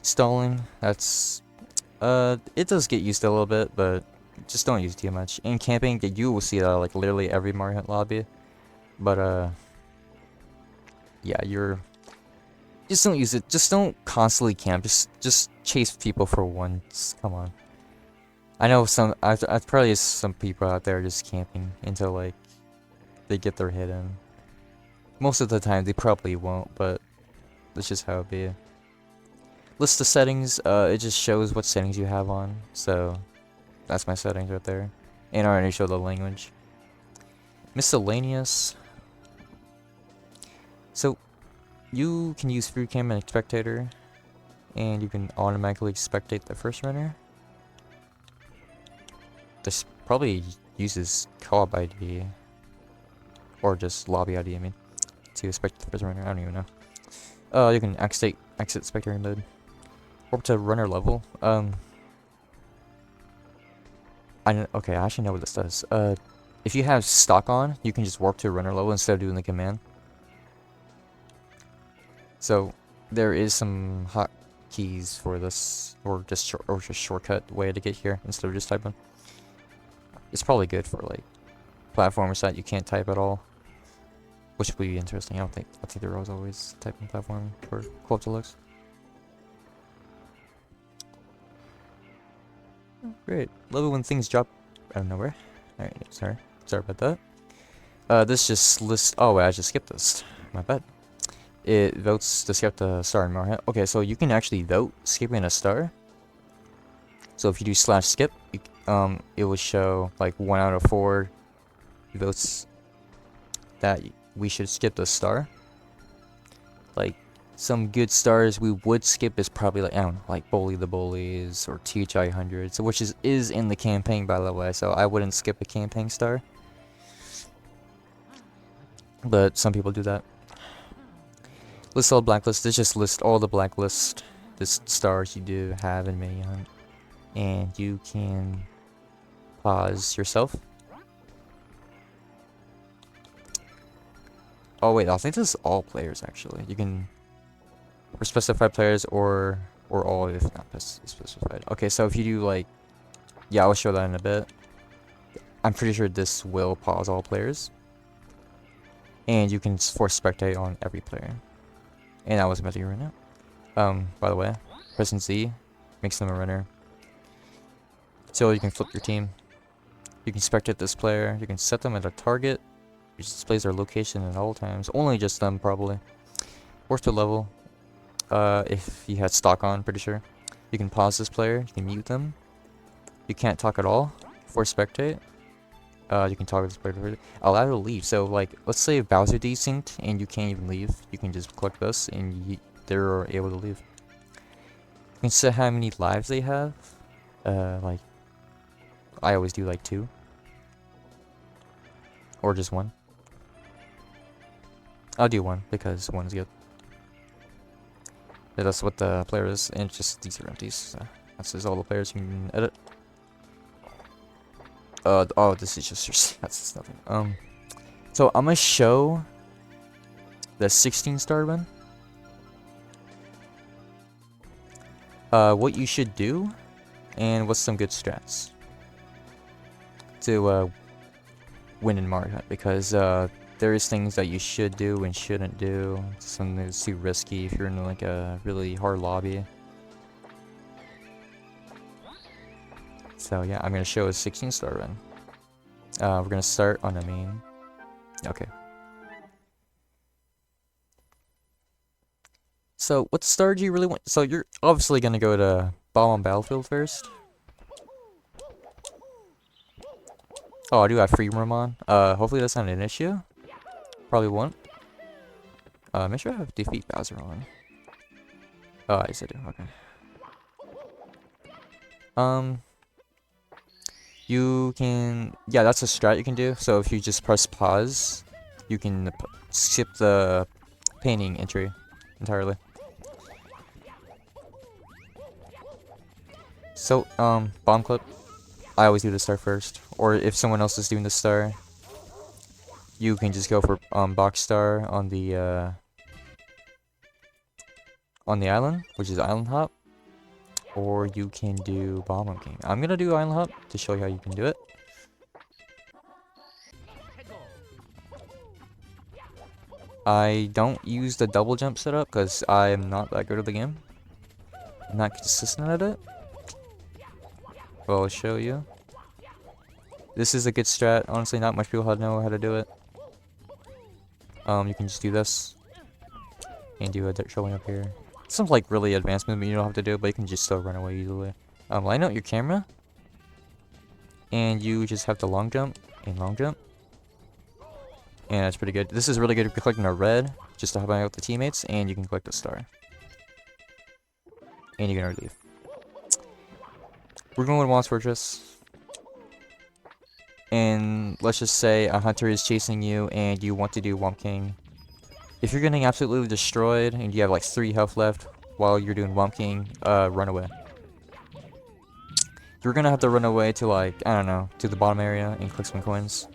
Stalling. That's it does get used to a little bit, but just don't use it too much. And camping, you will see that like literally every MarioHunt lobby. But yeah, just don't use it. Just don't constantly camp. Just chase people for once. Come on. I know I've probably some people out there just camping until like they get their hit in. Most of the time they probably won't, but that's just how it be. List the settings. It just shows what settings you have on. So that's my settings right there. And I already showed the language. Miscellaneous. So you can use free cam and spectator, and you can automatically spectate the first runner. This probably uses co-op ID or just lobby ID, I mean, to spectate the first runner. I don't even know. You can exit spectator mode. Warp to runner level. Okay, I actually know what this does. If you have stock on, you can just warp to runner level instead of doing the command. So there is some hotkeys for this, or just shortcut way to get here instead of just typing. It's probably good for like platformers that you can't type at all, which would be interesting. I think there was always typing platform for co-op deluxe. Great. Love it when things drop out of nowhere. Alright, sorry about that. This just lists. Oh wait, I just skipped this. My bad. It votes to skip the star in MarioHunt. Okay, so you can actually vote skipping a star. So if you do /skip, it will show like 1 out of 4 votes that we should skip the star. Like some good stars we would skip is probably like, I don't know, like Bully the Bullies or THI 100, so which is in the campaign, by the way. So I wouldn't skip a campaign star, but some people do that. List all blacklist. This just lists all the blacklist, the stars you do have in MarioHunt, and you can pause yourself. Oh wait, I think this is all players actually. You can, for specified players or all if not specified. Okay, so if you do like, yeah, I'll show that in a bit. I'm pretty sure this will pause all players, and you can force spectate on every player. And I was about to do right now. By the way, pressing Z makes them a runner. So you can flip your team. You can spectate this player. You can set them at a target, which displays their location at all times. Only just them, probably. Force to level. If you had stock on, pretty sure. You can pause this player. You can mute them. You can't talk at all. Force spectate. You can talk to this player. Allow to leave. So, like, let's say Bowser desynced and you can't even leave. You can just click this and they're able to leave. You can set how many lives they have. Like, I always do like 2. Or just 1. I'll do 1 because 1 is good. Yeah, that's what the player is, and just these are empties. So that's just all the players you can edit. Oh, this is just your stats. It's nothing. So I'm gonna show the 16-star run. What you should do, and what's some good strats to win in MarioHunt, because there is things that you should do and shouldn't do. Something that's too risky if you're in like a really hard lobby. So yeah, I'm gonna show a 16-star run. We're gonna start on the main. Okay. So what star do you really want? So you're obviously gonna go to Bomb on Battlefield first. Oh, I do have free roam on. Hopefully that's not an issue. Probably won't. Make sure I have defeat Bowser on. Oh, yes I do. Okay. You can, yeah, that's a strat you can do. So if you just press pause, you can skip the painting entry entirely. So, bomb clip. I always do the star first. Or if someone else is doing the star, you can just go for box star on the island, which is island hop. Or you can do bomb king. I'm gonna do island hop to show you how you can do it. I don't use the double jump setup because I am not that good at the game. I'm not consistent at it. Well, I'll show you. This is a good strat. Honestly, not much people know how to do it. You can just do this and do a showing up here. Some like really advanced movement you don't have to do, but you can just still run away easily. Line out your camera, and you just have to long jump and long jump. And that's pretty good. This is really good if you're collecting a red, just to help out the teammates, and you can collect a star. And you're gonna leave. We're going with Womp Fortress. And let's just say a hunter is chasing you and you want to do Womp King. If you're getting absolutely destroyed and you have like 3 health left while you're doing Womp King, run away. You're gonna have to run away to like, I don't know, to the bottom area and collect some coins.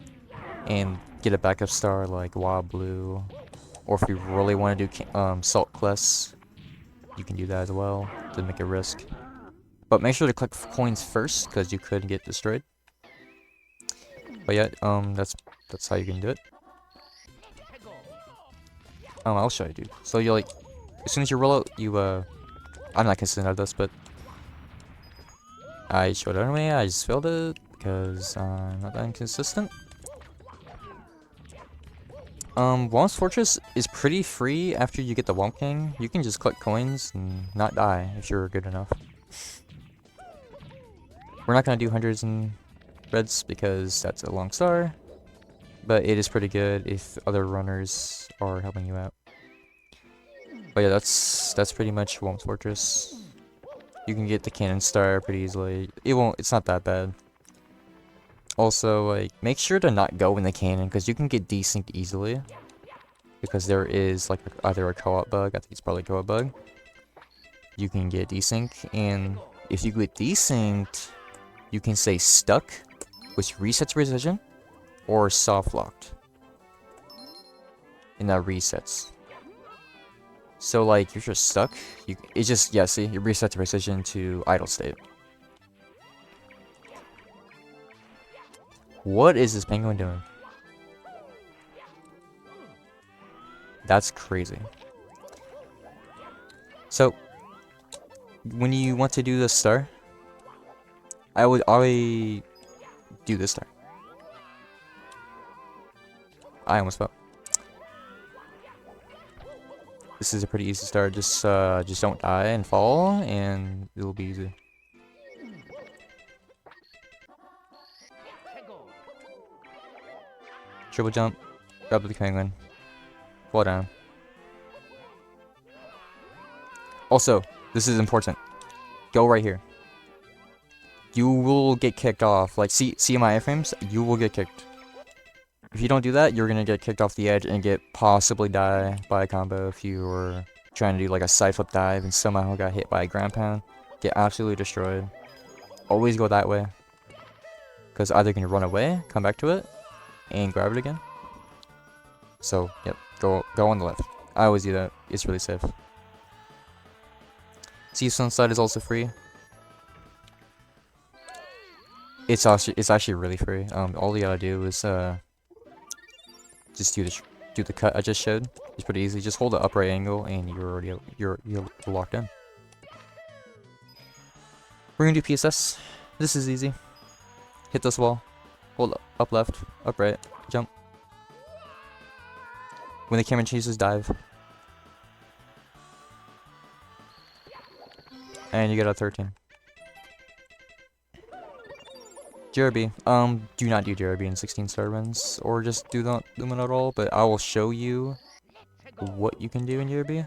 And get a backup star like Wild Blue. Or if you really want to do Salt Quest, you can do that as well to make a risk. But make sure to collect coins first, because you could get destroyed. But yeah, that's how you can do it. I'll show you, dude. So you like, as soon as you roll out, you I'm not consistent at this, but I showed it anyway. I just failed it because I'm not that inconsistent. Womp's Fortress is pretty free after you get the Womp King. You can just collect coins and not die if you're good enough. We're not gonna do hundreds and reds because that's a long star, but it is pretty good if other runners are helping you out. But yeah, that's pretty much Womp's Fortress. You can get the cannon star pretty easily. It's not that bad. Also, like, make sure to not go in the cannon because you can get desynced easily. Because there is like either a co-op bug, I think it's probably a co-op bug. You can get desynced, and if you get desynced, you can say stuck, which resets precision, or soft locked. And that resets. So like, if you're stuck, it just, yeah, see, it resets the precision to idle state. What is this penguin doing? That's crazy. So, when you want to do the star, I do this star. I almost fell. This is a pretty easy star. Just don't die and fall, and it'll be easy. Triple jump, grab the penguin, fall down. Also, this is important. Go right here. You will get kicked off. Like, see my iframes? You will get kicked. If you don't do that, you're gonna get kicked off the edge and possibly die by a combo if you were trying to do like a side flip dive and somehow got hit by a ground pound. Get absolutely destroyed. Always go that way. Because either you can run away, come back to it, and grab it again. So, yep, go on the left. I always do that. It's really safe. Sea Sunset is also free. It's actually really free. All you gotta do is just do the cut I just showed. It's pretty easy. Just hold the upright angle and you're locked in. We're gonna do PSS. This is easy. Hit this wall. Hold up left, up right, jump. When the camera chases, dive. And you get a 13. JRB. Do not do JRB in 16 star runs, or just do not do them at all, but I will show you what you can do in JRB.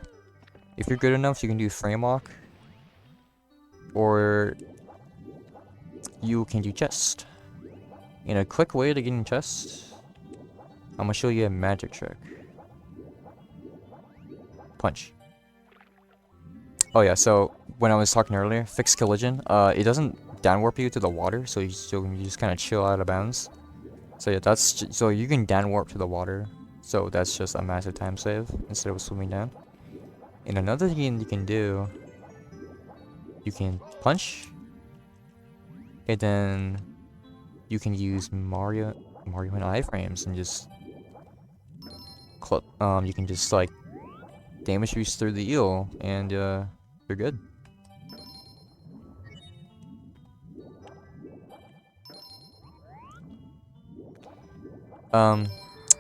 If you're good enough, you can do frame walk, or you can do chest. And a quick way to get in chests, I'm gonna show you a magic trick. Punch. Oh yeah, so when I was talking earlier, fixed collision, it doesn't downwarp you to the water, so you just kind of chill out of bounds. So yeah, so you can downwarp to the water, so that's just a massive time save instead of swimming down. And another thing you can do, you can punch, and then you can use MarioHunt iframes and just you can just like damage boost through the eel, and you're good.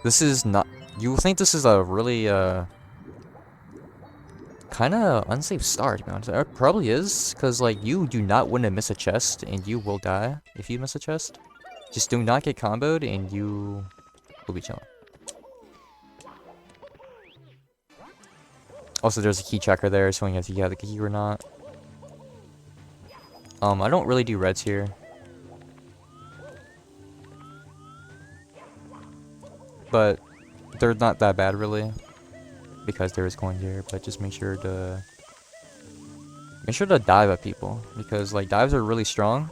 This is not. You will think this is a really kind of unsafe star, to be honest. It probably is, because like you do not want to miss a chest, and you will die if you miss a chest. Just do not get comboed, and you will be chilling. Also, there's a key tracker there, showing if you have the key or not. I don't really do reds here. But they're not that bad, really. Because there is coins here, but just make sure to dive at people, because like dives are really strong,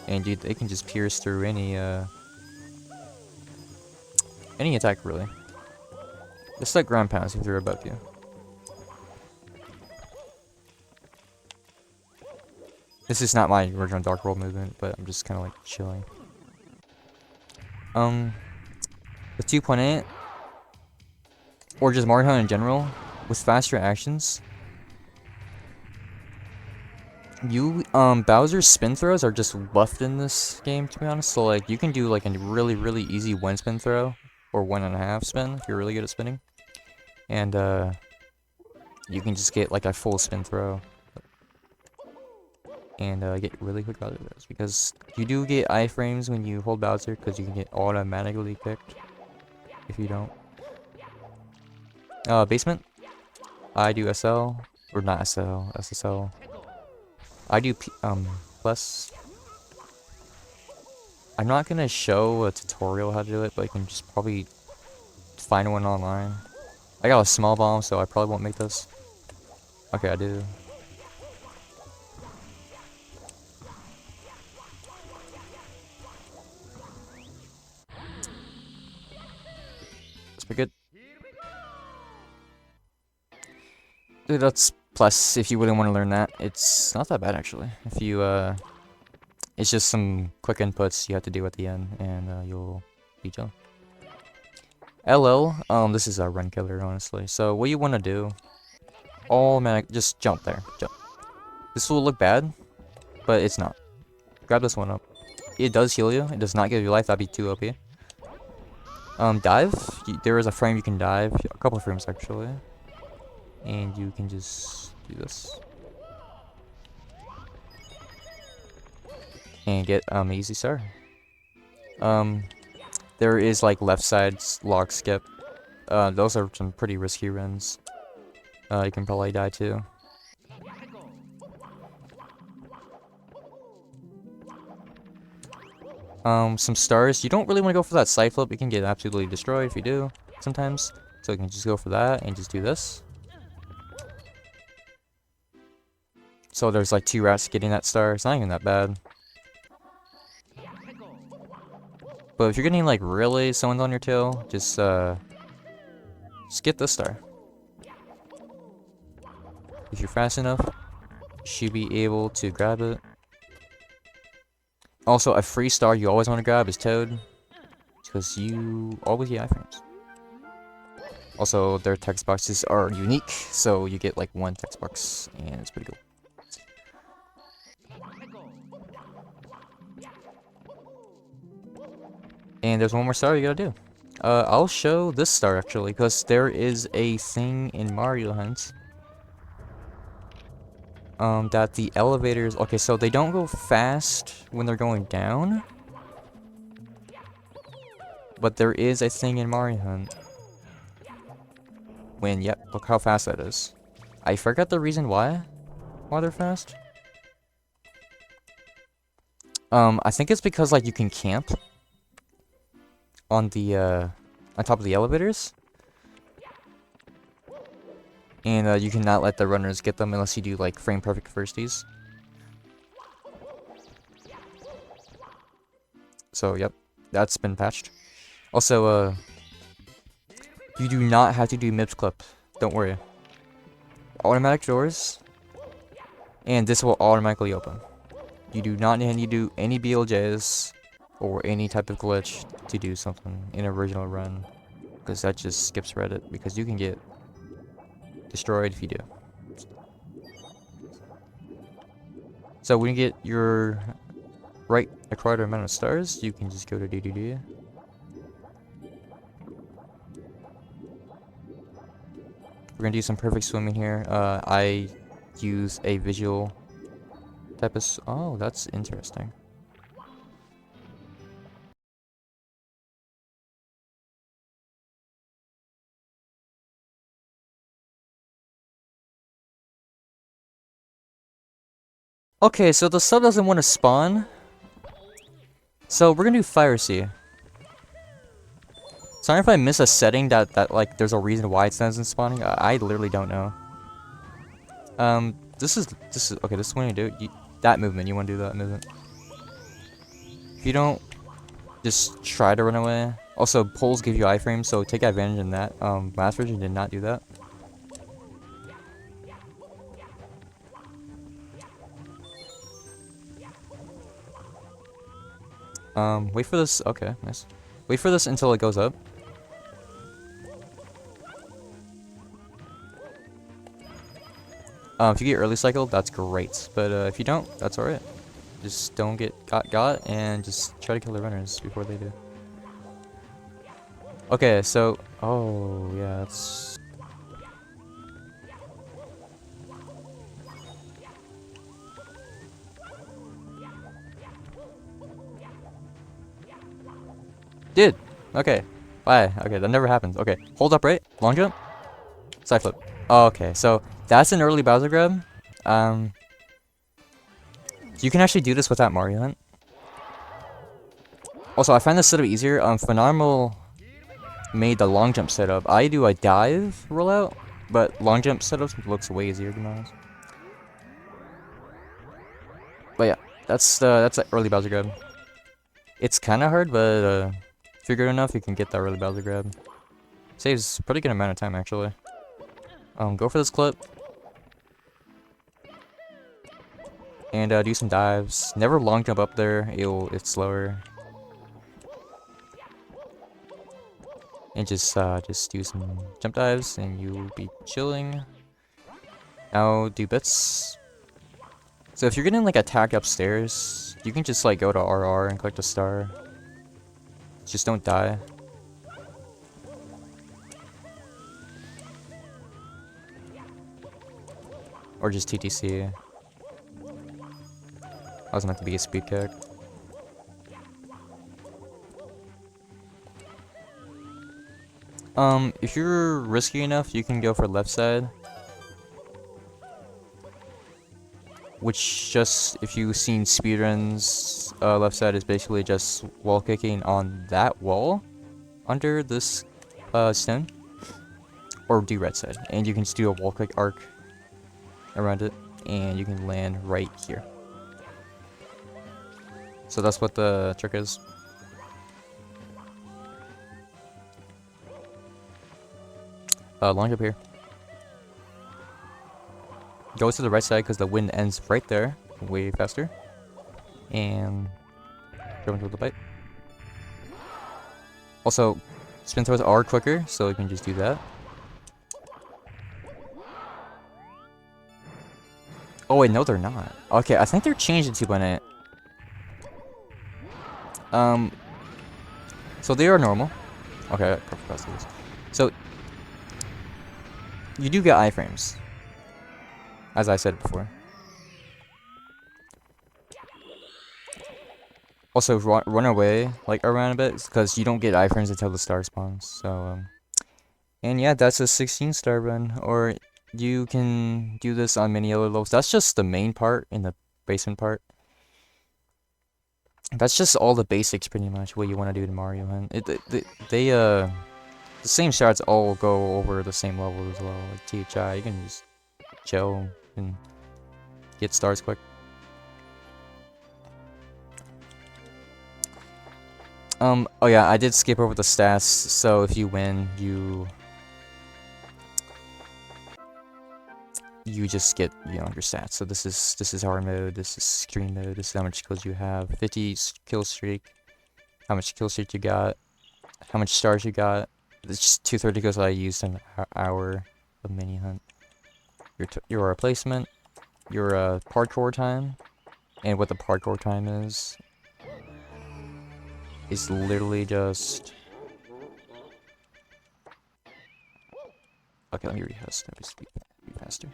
and they can just pierce through any attack, really. Just like ground pounds if they're above you. This is not my original Dark World movement, but I'm just kind of like chilling. With 2.8, or just MarioHunt in general, with faster actions, Bowser's spin throws are just buffed in this game, to be honest. So like you can do like a really easy one spin throw, or 1.5 spin if you're really good at spinning, and you can just get like a full spin throw, and get really quick Bowser throws, because you do get iframes when you hold Bowser, because you can get automatically picked if you don't. Basement, I do SL, or not SL, SSL. I do plus. I'm not gonna show a tutorial how to do it, but you can just probably find one online. I got a small bomb, so I probably won't make this. Okay, I do. That's pretty good. Dude, that's plus if you wouldn't want to learn that. It's not that bad, actually. If you, it's just some quick inputs you have to do at the end, and you'll be chilling. LL, this is a run killer, honestly. So what you want to do, just jump there. Jump. This will look bad, but it's not. Grab this one up. It does heal you. It does not give you life. That'd be too OP. Dive. There is a frame you can dive. A couple of frames, actually. And you can just do this. And get easy star. There is like left side log skip. Those are some pretty risky runs. You can probably die too. Some stars. You don't really want to go for that side flip. You can get absolutely destroyed if you do sometimes. So you can just go for that and just do this. So there's like 2 routes getting that star. It's not even that bad. But if you're getting like really someone's on your tail, just get this star. If you're fast enough, you should be able to grab it. Also, a free star you always want to grab is Toad, because you always get iframes. Also, their text boxes are unique, so you get like 1 text box, and it's pretty cool. And there's one more star you gotta do. I'll show this star actually, because there is a thing in MarioHunt. That the elevators... Okay, so they don't go fast when they're going down. But there is a thing in MarioHunt. Yep, look how fast that is. I forgot the reason why they're fast. I think it's because like you can camp on the on top of the elevators, and you cannot let the runners get them unless you do like frame perfect firsties. So yep, that's been patched. Also, you do not have to do MIPS clip. Don't worry. Automatic doors, and this will automatically open. You do not need to do any BLJs or any type of glitch to do something in original run, because that just skips Reddit, because you can get destroyed if you do. So when you get your right required amount of stars, you can just go to DDD. We're gonna do some perfect swimming here. I use a visual type of. Oh, that's interesting. Okay, so the sub doesn't want to spawn. So we're gonna do Fire Sea. Sorry if I miss a setting that like there's a reason why it doesn't spawning. I literally don't know. This is okay. This is what you do. That movement. You want to do that movement. If you don't, just try to run away. Also, poles give you iframes, so take advantage in that. Last version did not do that. Wait for this. Okay, nice. Wait for this until it goes up. If you get early cycle, that's great. But if you don't, that's alright. Just don't get got, and just try to kill the runners before they do. Okay, so oh yeah, that's. Did. Okay. Bye. Okay, that never happens. Okay, hold up right. Long jump. Side flip. Okay, so that's an early Bowser grab. You can actually do this without MarioHunt. Also, I find this setup easier. Phenomenal made the long jump setup. I do a dive rollout, but long jump setup looks way easier to be honest. But yeah, that's an early Bowser grab. It's kind of hard, but if you're good enough, you can get that early Bowser grab. Saves a pretty good amount of time actually. Go for this clip. And do some dives. Never long jump up there. It's slower. And just do some jump dives, and you'll be chilling. Now do bits. So if you're getting like attacked upstairs, you can just like go to RR and collect a star. Just don't die. Or just TTC. That was meant to be a speed kick. If you're risky enough, you can go for left side. Which just, if you've seen speedruns, left side is basically just wall kicking on that wall under this stone. Or do right side. And you can just do a wall kick arc around it, and you can land right here. So that's what the trick is. Long jump here. Go to the right side because the wind ends right there, way faster. And go into the bite. Also, spin throws are quicker, so you can just do that. Oh wait, no they're not. Okay, I think they're changed to 2.8. So they are normal. Okay, perfect. So you do get iframes, as I said before. Also, run away like around a bit because you don't get iframes until the star spawns. So and yeah, that's a 16-star run. Or you can do this on many other levels. That's just the main part in the basement part. that's just all the basics, pretty much, what you want to do in Mario Hunt. The same strats all go over the same level as well. Like THI, you can just chill and get stars quick. Oh yeah, I did skip over the stats, so if you win, you just get, you know, your stats. So this is hard mode, this is extreme mode, this is how much kills you have, 50 kill streak, how much kill streak you got, how much stars you got. It's just 230 kills that I used in an hour of mini hunt. Your replacement, your parkour time, and what the parkour time is literally just... Okay, let me rehash. Let me speak faster.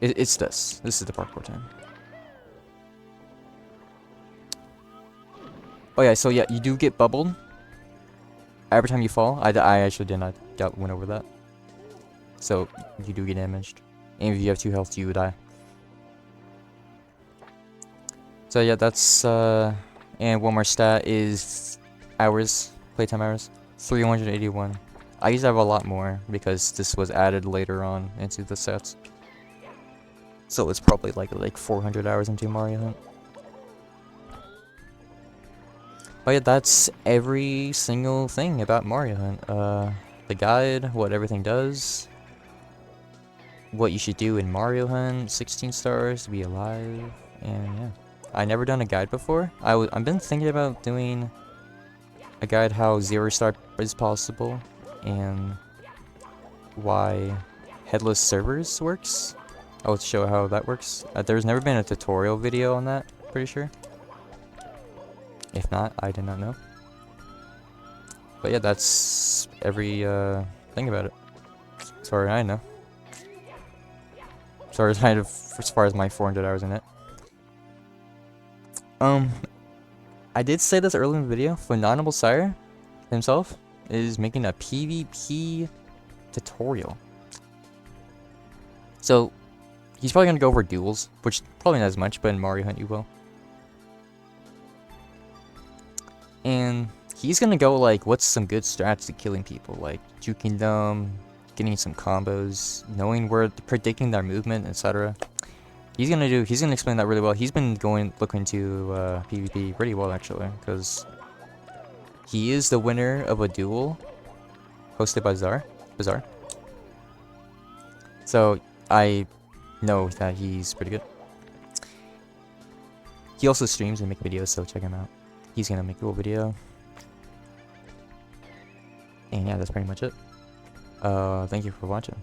It's this. This is the parkour time. Oh yeah, so yeah, you do get bubbled every time you fall. I actually did not went over that. So you do get damaged, and if you have 2 health, you would die. So yeah, that's and one more stat is hours, playtime hours, 381. I used to have a lot more because this was added later on into the sets. So it's probably like 400 hours into Mario Hunt. But yeah, that's every single thing about Mario Hunt. The guide, what everything does, what you should do in Mario Hunt, 16 stars to be alive, and yeah. I never done a guide before. I've been thinking about doing a guide how 0-star is possible, and why headless servers works. I'll show how that works. There's never been a tutorial video on that, pretty sure. If not, I did not know. But yeah, that's every thing about it. As far as I know. As far as my 400 hours in it. I did say this earlier in the video. Phenomenal Sire himself is making a PvP tutorial. So he's probably gonna go over duels, which probably not as much, but in Mario Hunt you will. And he's gonna go like, what's some good strats to killing people, like juking them, getting some combos, knowing where, predicting their movement, etc. He's gonna explain that really well. He's been looking into PvP pretty well actually, because he is the winner of a duel hosted by Bazaar. So I know that he's pretty good. He also streams and makes videos, so check him out. He's gonna make a cool video. And yeah, that's pretty much it. Thank you for watching.